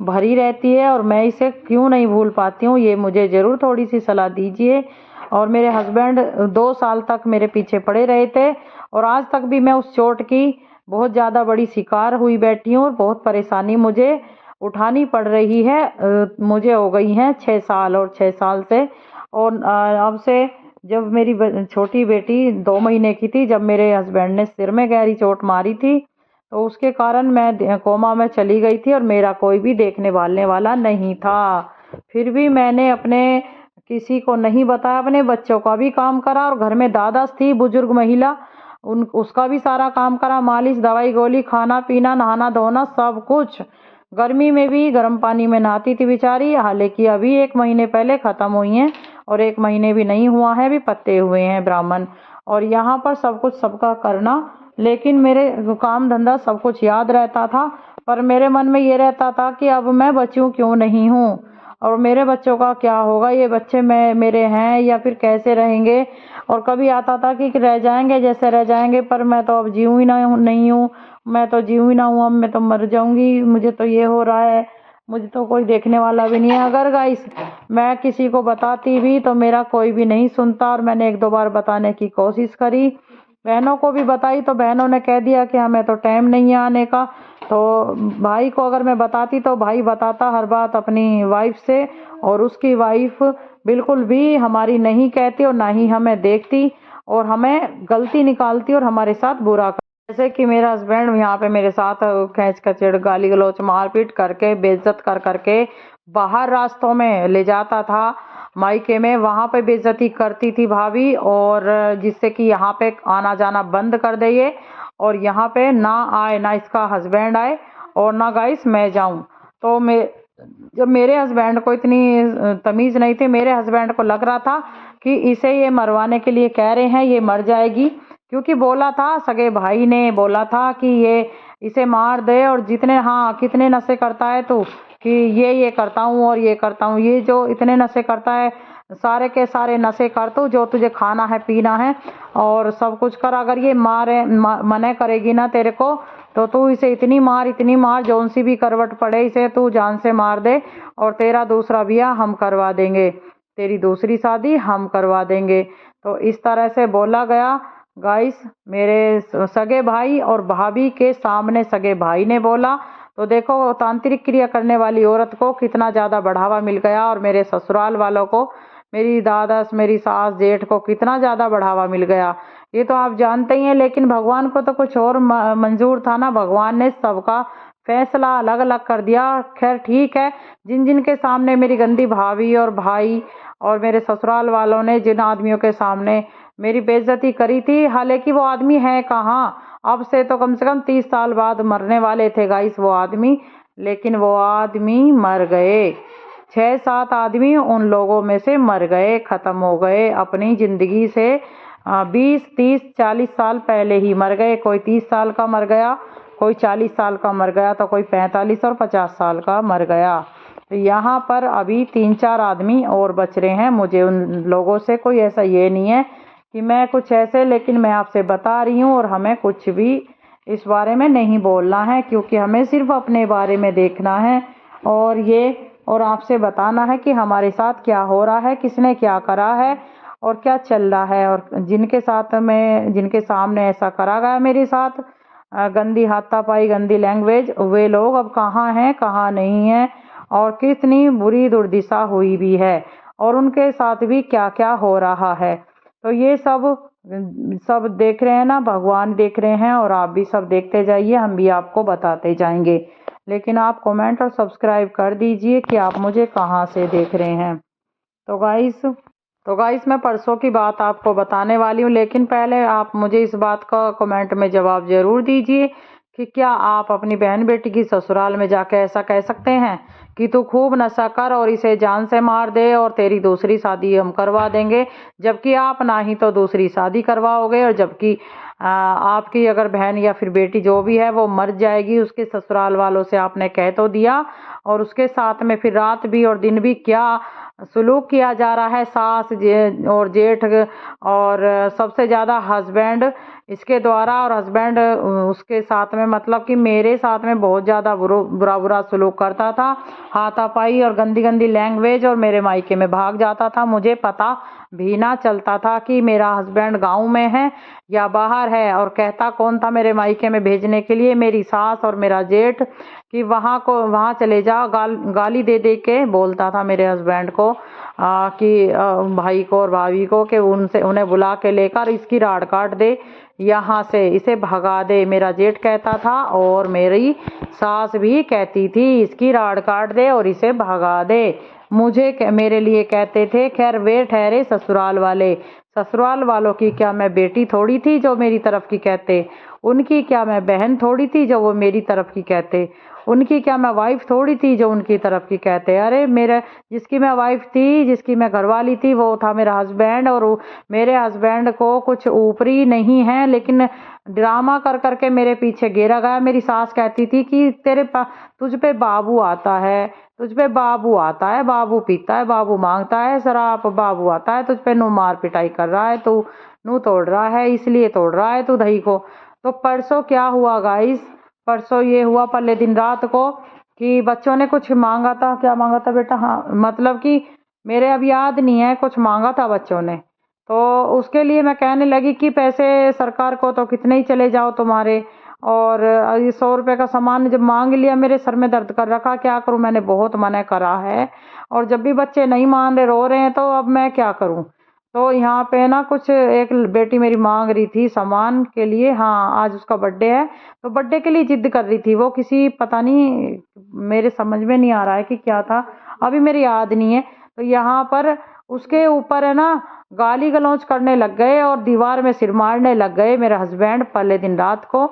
भरी रहती है और मैं इसे क्यों नहीं भूल पाती हूँ, ये मुझे ज़रूर थोड़ी सी सलाह दीजिए। और मेरे हस्बैंड 2 साल तक मेरे पीछे पड़े रहे थे और आज तक भी मैं उस चोट की बहुत ज़्यादा बड़ी शिकार हुई बैठी हूँ और बहुत परेशानी मुझे उठानी पड़ रही है। मुझे हो गई हैं 6 साल और 6 साल से, और अब से जब मेरी छोटी बेटी 2 महीने की थी, जब मेरे हस्बैंड ने सिर में गहरी चोट मारी थी, तो उसके कारण मैं कोमा में चली गई थी और मेरा कोई भी देखने भालने वाला नहीं था। फिर भी मैंने अपने किसी को नहीं बताया, अपने बच्चों का भी काम करा और घर में दादा थी बुजुर्ग महिला, उन उसका भी सारा काम करा, मालिश, दवाई गोली, खाना पीना, नहाना धोना, सब कुछ। गर्मी में भी गर्म पानी में नहाती थी बेचारी, हालांकि अभी 1 महीने पहले ख़त्म हुई हैं और 1 महीने भी नहीं हुआ है, अभी पत्ते हुए हैं ब्राह्मण। और यहाँ पर सब कुछ सबका करना, लेकिन मेरे काम धंधा सब कुछ याद रहता था, पर मेरे मन में ये रहता था कि अब मैं बच्चों क्यों नहीं हूँ और मेरे बच्चों का क्या होगा, ये बच्चे मेरे हैं या फिर कैसे रहेंगे। और कभी आता था कि रह जाएंगे जैसे रह जाएंगे, पर मैं तो अब जीऊँ ही नहीं हूँ, मैं तो जीऊँ ही ना हूँ, अब मैं तो मर जाऊंगी, मुझे तो ये हो रहा है, मुझे तो कोई देखने वाला भी नहीं है। अगर गाइस मैं किसी को बताती भी तो मेरा कोई भी नहीं सुनता और मैंने 1-2 बार बताने की कोशिश करी, बहनों को भी बताई तो बहनों ने कह दिया कि हमें तो टाइम नहीं है आने का। तो भाई को अगर मैं बताती तो भाई बताता हर बात अपनी वाइफ से, और उसकी वाइफ बिल्कुल भी हमारी नहीं कहती और ना ही हमें देखती और हमें गलती निकालती और हमारे साथ बुरा कर, जैसे कि मेरा हस्बैंड यहाँ पे मेरे साथ खैच खचेड़ गाली गलौच मारपीट करके बेइज्जत कर करके बाहर रास्तों में ले जाता था, मायके में वहाँ पे बेइज्जती करती थी भाभी, और जिससे कि यहाँ पे आना जाना बंद कर दे ये, और यहाँ पे ना आए, ना इसका हस्बैंड आए और ना गाइस मैं जाऊं। तो जब मेरे हस्बैंड को इतनी तमीज़ नहीं थी, मेरे हस्बैंड को लग रहा था कि इसे ये मरवाने के लिए कह रहे हैं, ये मर जाएगी, क्योंकि बोला था, सगे भाई ने बोला था कि ये इसे मार दे, और जितने, हाँ कितने नशे करता है तू, कि ये करता हूँ और ये करता हूँ, ये जो इतने नशे करता है सारे के सारे नशे कर तू, जो तुझे खाना है पीना है और सब कुछ कर, अगर ये मना करेगी ना तेरे को तो तू इसे इतनी मार जौन सी भी करवट पड़े इसे तू जान से मार दे, और तेरा दूसरा ब्याह हम करवा देंगे, तेरी दूसरी शादी हम करवा देंगे। तो इस तरह से बोला गया गाइस, मेरे सगे भाई और भाभी के सामने सगे भाई ने बोला। तो देखो तांत्रिक क्रिया करने वाली औरत को कितना ज़्यादा बढ़ावा मिल गया, और मेरे ससुराल वालों को, मेरी दादा, मेरी सास, जेठ को कितना ज़्यादा बढ़ावा मिल गया, ये तो आप जानते ही हैं। लेकिन भगवान को तो कुछ और मंजूर था ना, भगवान ने सबका फैसला अलग अलग कर दिया। खैर ठीक है, जिन जिन के सामने मेरी गंदी भाभी और भाई और मेरे ससुराल वालों ने जिन आदमियों के सामने मेरी बेइज्जती करी थी, हालांकि वो आदमी है कहाँ, अब से तो कम से कम 30 साल बाद मरने वाले थे गाइस वो आदमी, लेकिन वो आदमी मर गए। 6-7 आदमी उन लोगों में से मर गए, खत्म हो गए अपनी जिंदगी से। 20-30-40 साल पहले ही मर गए, कोई 30 साल का मर गया, कोई 40 साल का मर गया, तो कोई 45 और 50 साल का मर गया। तो यहाँ पर अभी 3-4 आदमी और बच रहे हैं। मुझे उन लोगों से कोई ऐसा ये नहीं है कि मैं कुछ ऐसे, लेकिन मैं आपसे बता रही हूँ और हमें कुछ भी इस बारे में नहीं बोलना है, क्योंकि हमें सिर्फ अपने बारे में देखना है और आपसे बताना है कि हमारे साथ क्या हो रहा है, किसने क्या करा है और क्या चल रहा है, और जिनके सामने ऐसा करा गया मेरे साथ, गंदी हाथापाई, गंदी लैंग्वेज, वे लोग अब कहाँ हैं कहाँ नहीं हैं, और कितनी बुरी दुर्दशा हुई भी है, और उनके साथ भी क्या क्या हो रहा है। तो ये सब देख रहे हैं ना, भगवान देख रहे हैं, और आप भी सब देखते जाइए, हम भी आपको बताते जाएंगे। लेकिन आप कमेंट और सब्सक्राइब कर दीजिए कि आप मुझे कहाँ से देख रहे हैं। तो गाइस मैं परसों की बात आपको बताने वाली हूँ, लेकिन पहले आप मुझे इस बात का कमेंट में जवाब जरूर दीजिए कि क्या आप अपनी बहन बेटी की ससुराल में जाके ऐसा कह सकते हैं कि तू खूब नशा कर और इसे जान से मार दे और तेरी दूसरी शादी हम करवा देंगे, जबकि आप ना ही तो दूसरी शादी करवाओगे और जबकि आपकी अगर बहन या फिर बेटी जो भी है वो मर जाएगी, उसके ससुराल वालों से आपने कह तो दिया, और उसके साथ में फिर रात भी और दिन भी क्या सलूक किया जा रहा है, सास और जेठ और सबसे ज़्यादा हस्बैंड इसके द्वारा, और हस्बैंड उसके साथ में मतलब कि मेरे साथ में बहुत ज़्यादा बुरा बुरा सलूक करता था, हाथापाई और गंदी गंदी लैंग्वेज, और मेरे मायके में भाग जाता था। मुझे पता भी ना चलता था कि मेरा हस्बैंड गांव में है या बाहर है, और कहता कौन था मेरे मायके में भेजने के लिए? मेरी सास और मेरा जेठ, कि वहाँ चले जाओ। गाली दे दे के बोलता था मेरे हस्बैंड को कि भाई को और भाभी को कि उन्हें बुला के लेकर इसकी राड़ काट दे, यहाँ से इसे भगा दे। मेरा जेठ कहता था और मेरी सास भी कहती थी इसकी राड़ काट दे और इसे भगा दे। मेरे लिए कहते थे। खैर वे ठहरे ससुराल वाले। ससुराल वालों की क्या मैं बेटी थोड़ी थी जो मेरी तरफ की कहते? उनकी क्या मैं बहन थोड़ी थी जो वो मेरी तरफ की कहते? उनकी क्या मैं वाइफ थोड़ी थी जो उनकी तरफ की कहते? अरे मेरे जिसकी मैं वाइफ थी, जिसकी मैं घरवाली थी, वो था मेरा हस्बैंड, और मेरे हस्बैंड को कुछ ऊपरी नहीं है, लेकिन ड्रामा कर करके मेरे पीछे घेरा गया। मेरी सास कहती थी कि तुझ पे बाबू आता है, तुझ पे बाबू आता है, बाबू पीता है, बाबू मांगता है शराब, बाबू आता है तुझ पे, नू मार पिटाई कर रहा है, तू नू तोड़ रहा है, इसलिए तोड़ रहा है तू दही को। तो परसों क्या हुआ गाइस, परसों ये हुआ पहले दिन रात को कि बच्चों ने कुछ मांगा था। क्या मांगा था बेटा? हाँ मतलब कि मेरे अब याद नहीं है, कुछ मांगा था बच्चों ने। तो उसके लिए मैं कहने लगी कि पैसे सरकार को तो कितने ही चले जाओ तुम्हारे, और ये 100 रुपये का सामान जब मांग लिया, मेरे सर में दर्द कर रखा। क्या करूं, मैंने बहुत मना करा है, और जब भी बच्चे नहीं मान रहे, रो रहे हैं, तो अब मैं क्या करूं? तो यहाँ पे ना कुछ एक बेटी मेरी मांग रही थी सामान के लिए। हाँ आज उसका बर्थडे है, तो बर्थडे के लिए जिद कर रही थी वो, किसी पता नहीं, मेरे समझ में नहीं आ रहा है कि क्या था, अभी मेरी याद नहीं है। तो यहाँ पर उसके ऊपर है ना गाली गलौज करने लग गए और दीवार में सिर मारने लग गए मेरे हस्बैंड पहले दिन रात को।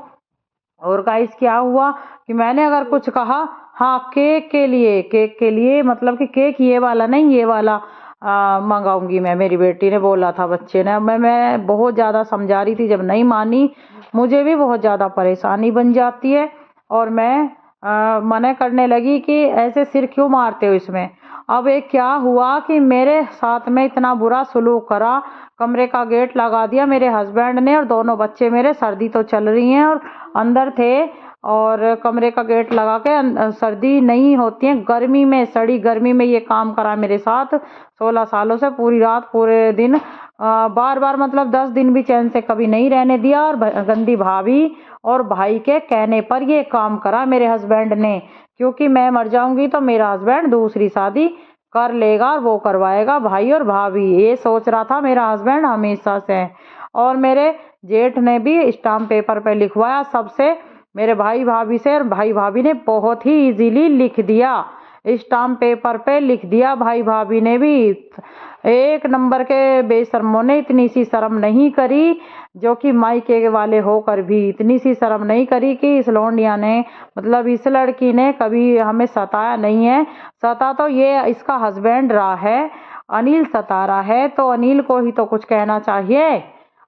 और गाइस क्या हुआ कि मैंने अगर कुछ कहा, हाँ केक के लिए मतलब कि केक ये वाला नहीं, ये वाला मंगाऊंगी मैं, मेरी बेटी ने बोला था, बच्चे ने। मैं बहुत ज़्यादा समझा रही थी, जब नहीं मानी मुझे भी बहुत ज़्यादा परेशानी बन जाती है, और मैं मना करने लगी कि ऐसे सिर क्यों मारते हो इसमें। अब एक क्या हुआ कि मेरे साथ में इतना बुरा सलूक करा, कमरे का गेट लगा दिया मेरे हस्बैंड ने, और दोनों बच्चे मेरे, सर्दी तो चल रही हैं और अंदर थे, और कमरे का गेट लगा के, सर्दी नहीं होती है, गर्मी में, सड़ी गर्मी में ये काम करा मेरे साथ 16 सालों से, पूरी रात पूरे दिन, बार बार मतलब 10 दिन भी चैन से कभी नहीं रहने दिया। और गंदी भाभी और भाई के कहने पर ये काम करा मेरे हस्बैंड ने, क्योंकि मैं मर जाऊंगी तो मेरा हस्बैंड दूसरी शादी कर लेगा और वो करवाएगा भाई और भाभी, ये सोच रहा था मेरा हस्बैंड हमेशा से। और मेरे जेठ ने भी स्टाम्प पेपर पे लिखवाया सबसे, मेरे भाई भाभी से, और भाई भाभी ने बहुत ही इजीली लिख दिया, स्टाम्प पेपर पे लिख दिया भाई भाभी ने भी। एक नंबर के बेशर्मों ने इतनी सी शर्म नहीं करी, जो कि मायके वाले होकर भी इतनी सी शर्म नहीं करी कि इस लौंडिया ने, मतलब इस लड़की ने कभी हमें सताया नहीं है। सता तो ये इसका हस्बैंड रहा है, अनिल सता रहा है, तो अनिल को ही तो कुछ कहना चाहिए।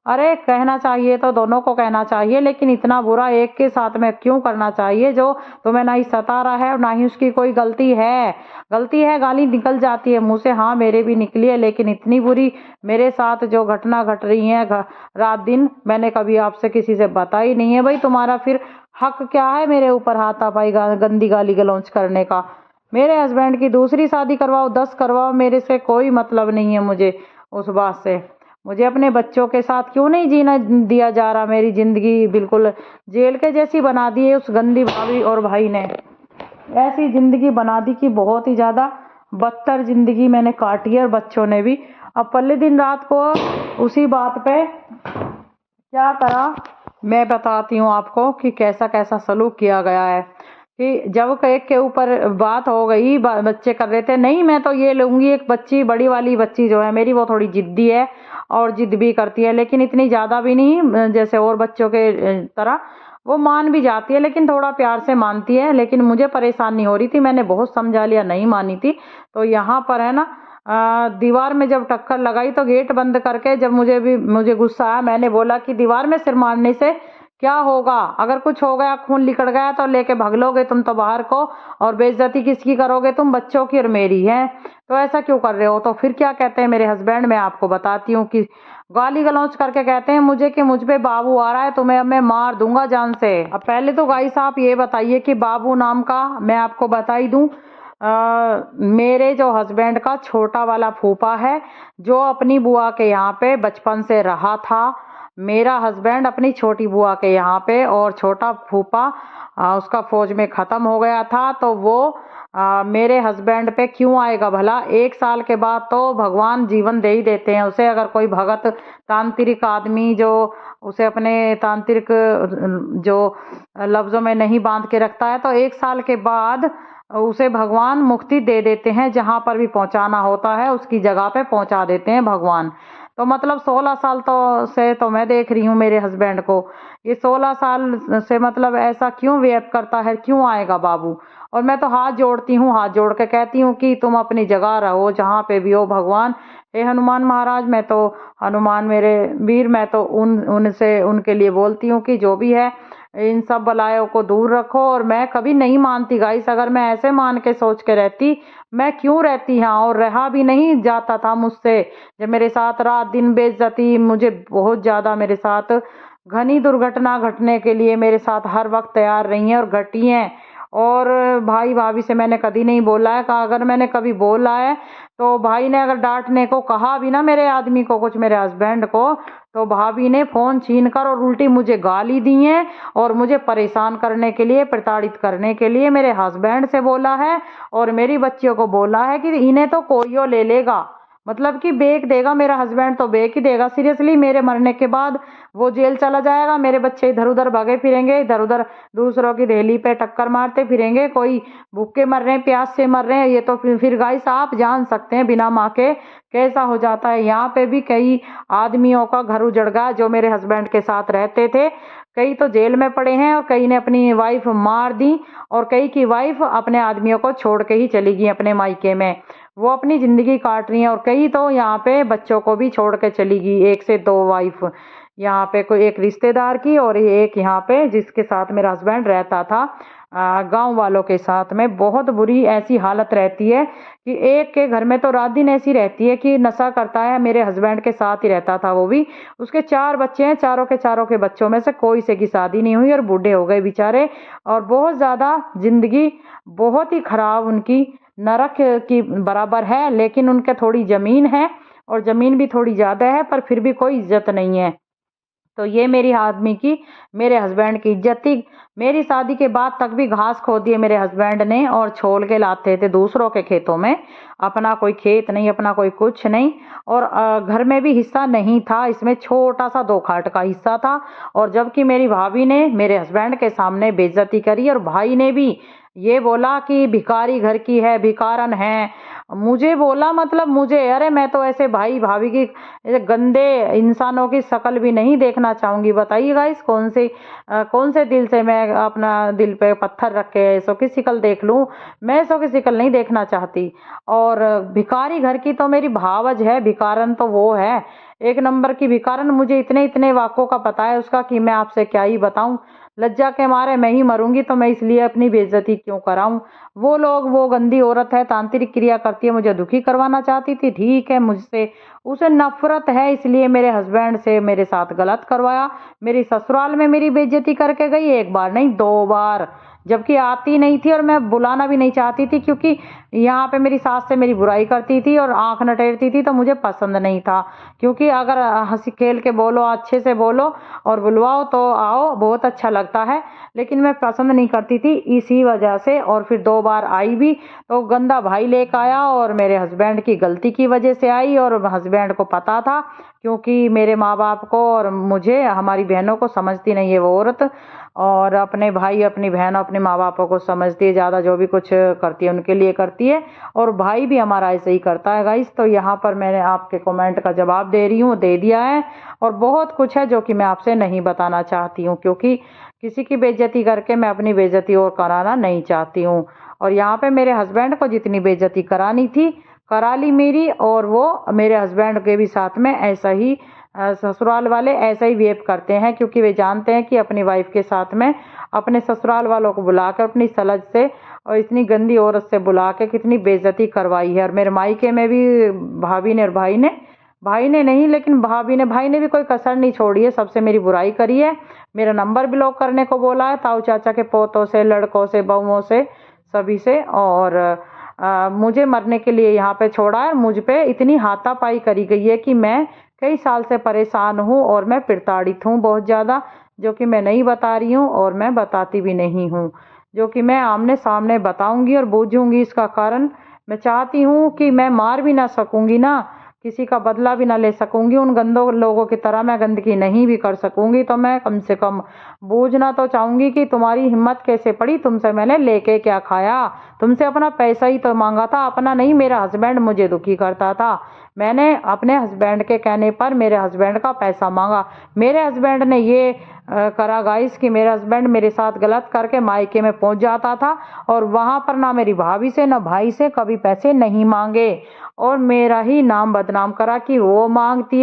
अरे कहना चाहिए तो दोनों को कहना चाहिए, लेकिन इतना बुरा एक के साथ में क्यों करना चाहिए जो तुम्हें ना ही सता रहा है और ना ही उसकी कोई गलती है। गलती है, गाली निकल जाती है मुंह से, हाँ मेरे भी निकली है, लेकिन इतनी बुरी मेरे साथ जो घटना घट रही है रात दिन, मैंने कभी आपसे किसी से बताई नहीं है। भाई तुम्हारा फिर हक क्या है मेरे ऊपर हाथापाई गंदी गाली गलौज करने का? मेरे हस्बैंड की दूसरी शादी करवाओ, 10 करवाओ, मेरे से कोई मतलब नहीं है मुझे उस बात से। मुझे अपने बच्चों के साथ क्यों नहीं जीना दिया जा रहा? मेरी जिंदगी बिल्कुल जेल के जैसी बना दी है उस गंदी भाभी और भाई ने, ऐसी जिंदगी बना दी कि बहुत ही ज्यादा बदतर जिंदगी मैंने काटी है, और बच्चों ने भी। अब पहले दिन रात को उसी बात पे क्या करा मैं बताती हूँ आपको कि कैसा कैसा सलूक किया गया है। कि जब एक के ऊपर बात हो गई, बच्चे कर रहे थे, नहीं मैं तो ये लूंगी, एक बच्ची, बड़ी वाली बच्ची जो है मेरी, वो थोड़ी जिद्दी है और जिद भी करती है, लेकिन इतनी ज़्यादा भी नहीं जैसे और बच्चों के तरह, वो मान भी जाती है लेकिन थोड़ा प्यार से मानती है। लेकिन मुझे परेशानी हो रही थी, मैंने बहुत समझा लिया, नहीं मानी थी। तो यहाँ पर है ना दीवार में जब टक्कर लगाई तो गेट बंद करके जब मुझे गुस्सा आया, मैंने बोला कि दीवार में सिर मारने से क्या होगा, अगर कुछ हो गया, खून निकल गया तो लेके भाग लोगे तुम तो बाहर को, और बेइज्जती किसकी करोगे तुम, बच्चों की और मेरी है, तो ऐसा क्यों कर रहे हो। तो फिर क्या कहते हैं मेरे हस्बैंड, मैं आपको बताती हूँ कि गाली गलौज करके कहते हैं मुझे कि मुझ पे बाबू आ रहा है, तुम्हें अब मैं मार दूंगा जान से। अब पहले तो गाइस आप ये बताइए कि बाबू नाम का, मैं आपको बता ही दूं, मेरे जो हस्बैंड का छोटा वाला फूफा है, जो अपनी बुआ के यहाँ पे बचपन से रहा था। मेरा हस्बैंड अपनी छोटी बुआ के यहाँ पे, और छोटा फूफा उसका फौज में खत्म हो गया था, तो वो मेरे हस्बैंड पे क्यों आएगा भला। 1 साल के बाद तो भगवान जीवन दे ही देते हैं उसे, अगर कोई भगत तांत्रिक आदमी जो उसे अपने तांत्रिक जो लफ्जों में नहीं बांध के रखता है, तो 1 साल के बाद उसे भगवान मुक्ति दे देते हैं, जहां पर भी पहुंचाना होता है उसकी जगह पे पहुंचा देते हैं भगवान। तो मतलब 16 साल से तो मैं देख रही हूँ मेरे हस्बैंड को, ये 16 साल से मतलब ऐसा क्यों व्यर्थ करता है, क्यों आएगा बाबू। और मैं तो हाथ जोड़ती हूँ, हाथ जोड़ के कहती हूँ कि तुम अपनी जगह रहो जहाँ पे भी हो भगवान। हे हनुमान महाराज, मैं तो हनुमान मेरे वीर, मैं तो उनसे उनके लिए बोलती हूँ कि जो भी है इन सब बलायों को दूर रखो। और मैं कभी नहीं मानती गाइस, अगर मैं ऐसे मान के सोच के रहती, मैं क्यों रहती। हाँ, और रहा भी नहीं जाता था मुझसे, जब मेरे साथ रात दिन बेइज्जती, मुझे बहुत ज्यादा मेरे साथ घनी दुर्घटना घटने के लिए मेरे साथ हर वक्त तैयार रही हैं और घटी हैं। और भाई भाभी से मैंने कभी नहीं बोला है, अगर मैंने कभी बोला है तो भाई ने अगर डांटने को कहा भी ना मेरे आदमी को कुछ, मेरे हस्बैंड को, तो भाभी ने फोन छीन कर और उल्टी मुझे गाली दी है, और मुझे परेशान करने के लिए, प्रताड़ित करने के लिए मेरे हस्बैंड से बोला है, और मेरी बच्चियों को बोला है कि इन्हें तो कोई ले लेगा, मतलब कि बेच देगा, मेरा हस्बैंड तो बेच ही देगा। सीरियसली, मेरे मरने के बाद वो जेल चला जाएगा, मेरे बच्चे इधर उधर भागे फिरेंगे, इधर उधर दूसरों की रेली पे टक्कर मारते फिरेंगे, कोई भूखे मर रहे हैं, प्यास से मर रहे हैं। ये तो फिर गाइस आप जान सकते हैं बिना माँ के कैसा हो जाता है। यहाँ पे भी कई आदमियों का घर उजड़ गया जो मेरे हस्बैंड के साथ रहते थे, कई तो जेल में पड़े हैं, और कई ने अपनी वाइफ मार दी, और कई की वाइफ अपने आदमियों को छोड़ के ही चली गई अपने मायके में, वो अपनी जिंदगी काट रही हैं। और कई तो यहाँ पे बच्चों को भी छोड़ के चली गई, 1 से 2 वाइफ, यहाँ पे कोई एक रिश्तेदार की, और एक यहाँ पे जिसके साथ मेरा हस्बैंड रहता था, गांव वालों के साथ में। बहुत बुरी ऐसी हालत रहती है कि एक के घर में तो रात दिन ऐसी रहती है कि नशा करता है, मेरे हस्बैंड के साथ ही रहता था वो भी, उसके 4 बच्चे हैं, चारों के बच्चों में से कोई से की शादी नहीं हुई, और बूढ़े हो गए बेचारे, और बहुत ज्यादा जिंदगी बहुत ही खराब उनकी, नरक की बराबर है। लेकिन उनके थोड़ी जमीन है, और जमीन भी थोड़ी ज्यादा है, पर फिर भी कोई इज्जत नहीं है। तो ये मेरी आदमी की, मेरे हस्बैंड की इज्जत थी। मेरी शादी के बाद तक भी घास खोदी है मेरे हस्बैंड ने, और छोल के लाते थे दूसरों के खेतों में, अपना कोई खेत नहीं, अपना कोई कुछ नहीं। और घर में भी हिस्सा नहीं था इसमें, छोटा सा 2 खाट का हिस्सा था। और जबकि मेरी भाभी ने मेरे हस्बैंड के सामने बेइज्जती करी, और भाई ने भी ये बोला कि भिखारी घर की है, भिकारन है, मुझे बोला, मतलब मुझे, अरे मैं तो ऐसे भाई भाभी की ऐसे गंदे इंसानों की शक्ल भी नहीं देखना चाहूंगी। बताइए गाइस, कौन से दिल से मैं अपना दिल पे पत्थर रख के ऐसो की शक्ल देख लूं, मैं ऐसो की शक्ल नहीं देखना चाहती। और भिखारी घर की तो मेरी भावज है, भिकारन तो वो है, 1 नंबर की भिकारन। मुझे इतने इतने वाकों का पता है उसका कि मैं आपसे क्या ही बताऊं, लज्जा के मारे मैं ही मरूंगी, तो मैं इसलिए अपनी बेइज्जती क्यों कराऊं। वो लोग, वो गंदी औरत है, तांत्रिक क्रिया करती है, मुझे दुखी करवाना चाहती थी, ठीक है, मुझसे उसे नफरत है, इसलिए मेरे हस्बैंड से मेरे साथ गलत करवाया। मेरी ससुराल में मेरी बेइज्जती करके गई, 1 बार नहीं 2 बार, जबकि आती नहीं थी, और मैं बुलाना भी नहीं चाहती थी, क्योंकि यहाँ पे मेरी सास से मेरी बुराई करती थी और आंख नटेरती थी, तो मुझे पसंद नहीं था। क्योंकि अगर हंसी खेल के बोलो, अच्छे से बोलो और बुलवाओ तो आओ, बहुत अच्छा लगता है, लेकिन मैं पसंद नहीं करती थी इसी वजह से। और फिर 2 बार आई भी तो गंदा भाई लेकर आया, और मेरे हस्बैंड की गलती की वजह से आई, और हस्बैंड को पता था, क्योंकि मेरे माँ बाप को और मुझे, हमारी बहनों को समझती नहीं है वो औरत, और अपने भाई, अपनी बहन, अपने माँ बापों को समझती है ज़्यादा, जो भी कुछ करती है उनके लिए करती है। और भाई भी हमारा ऐसे ही करता है गाइस। तो यहाँ पर मैंने आपके कमेंट का जवाब दे रही हूँ, दे दिया है। और बहुत कुछ है जो कि मैं आपसे नहीं बताना चाहती हूँ, क्योंकि किसी की बेइज्जती करके मैं अपनी बेइज्जती और कराना नहीं चाहती हूँ। और यहाँ पे मेरे हस्बैंड को जितनी बेइज्जती करानी थी करा ली मेरी, और वो मेरे हस्बैंड के भी साथ में ऐसा ही ससुराल वाले ऐसा ही बिहेव करते हैं, क्योंकि वे जानते हैं कि अपनी वाइफ के साथ में अपने ससुराल वालों को बुलाकर अपनी सलज से और इतनी गंदी औरत से बुला के कितनी बेइज्जती करवाई है। और मेरे मायके में भी भाभी ने और भाई ने नहीं, लेकिन भाई ने भी कोई कसर नहीं छोड़ी है, सबसे मेरी बुराई करी है। मेरा नंबर ब्लॉक करने को बोला है, ताऊ चाचा के पोतों से, लड़कों से, बहुओं से, सभी से, और मुझे मरने के लिए यहाँ पे छोड़ा है। मुझ पे इतनी हाथापाई करी गई है कि मैं कई साल से परेशान हूँ और मैं प्रताड़ित हूँ बहुत ज़्यादा, जो कि मैं नहीं बता रही हूँ और मैं बताती भी नहीं हूँ, जो कि मैं आमने सामने बताऊंगी और बूझूंगी इसका कारण। मैं चाहती हूँ कि मैं मार भी ना सकूंगी ना, किसी का बदला भी ना ले सकूंगी, उन गंदों लोगों की तरह मैं गंदगी नहीं भी कर सकूंगी, तो मैं कम से कम बूझना तो चाहूंगी कि तुम्हारी हिम्मत कैसे पड़ी, तुमसे मैंने लेके क्या खाया, तुमसे अपना पैसा ही तो मांगा था, अपना नहीं। मेरा हस्बैंड मुझे दुखी करता था, मैंने अपने हस्बैंड के कहने पर मेरे हस्बैंड का पैसा मांगा। मेरे हस्बैंड ने ये करा गाइस कि मेरा हस्बैंड मेरे साथ गलत करके मायके में पहुंच जाता था, और वहां पर ना मेरी भाभी से ना भाई से कभी पैसे नहीं मांगे, और मेरा ही नाम बदनाम करा कि वो मांगती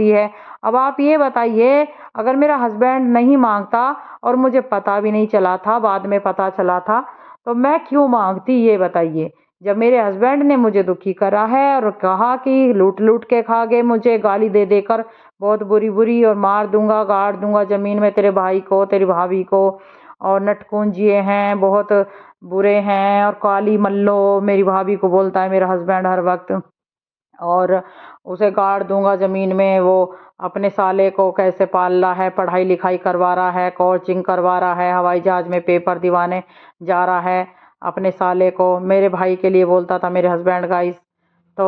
है। अब आप ये बताइए, अगर मेरा हस्बैंड नहीं मांगता और मुझे पता भी नहीं चला था, बाद में पता चला था, तो मैं क्यों मांगती, ये बताइए। जब मेरे हस्बैंड ने मुझे दुखी करा है और कहा कि लूट लूट के खा गए, मुझे गाली दे देकर बहुत बुरी बुरी, और मार दूंगा, गाड़ दूंगा जमीन में तेरे भाई को, तेरी भाभी को, और नटकुंजिए हैं, बहुत बुरे हैं, और काली मल्लो मेरी भाभी को बोलता है मेरा हस्बैंड हर वक्त, और उसे गाड़ दूंगा जमीन में। वो अपने साले को कैसे पाल रहा है, पढ़ाई लिखाई करवा रहा है, कोचिंग करवा रहा है, हवाई जहाज में पेपर दिवाने जा रहा है अपने साले को, मेरे भाई के लिए बोलता था मेरे हस्बैंड गाइस। तो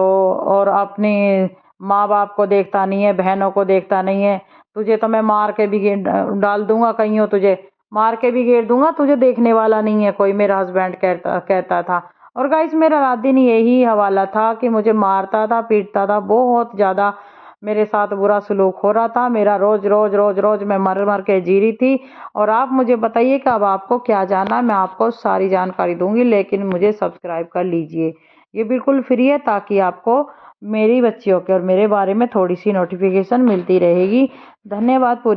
और अपनी माँ बाप को देखता नहीं है, बहनों को देखता नहीं है। तुझे तो मैं मार के भी डाल दूंगा कहीं हो, तुझे मार के भी घेर दूंगा, तुझे देखने वाला नहीं है कोई, मेरा हस्बैंड कहता था। और गाइस मेरा रात दिन यही हवाला था कि मुझे मारता था, पीटता था, बहुत ज़्यादा मेरे साथ बुरा सलूक हो रहा था मेरा। रोज रोज रोज रोज मैं मर मर के जी रही थी। और आप मुझे बताइए कि अब आपको क्या जानना, मैं आपको सारी जानकारी दूंगी, लेकिन मुझे सब्सक्राइब कर लीजिए, ये बिल्कुल फ्री है, ताकि आपको मेरी बच्चियों के और मेरे बारे में थोड़ी सी नोटिफिकेशन मिलती रहेगी। धन्यवाद। पूरी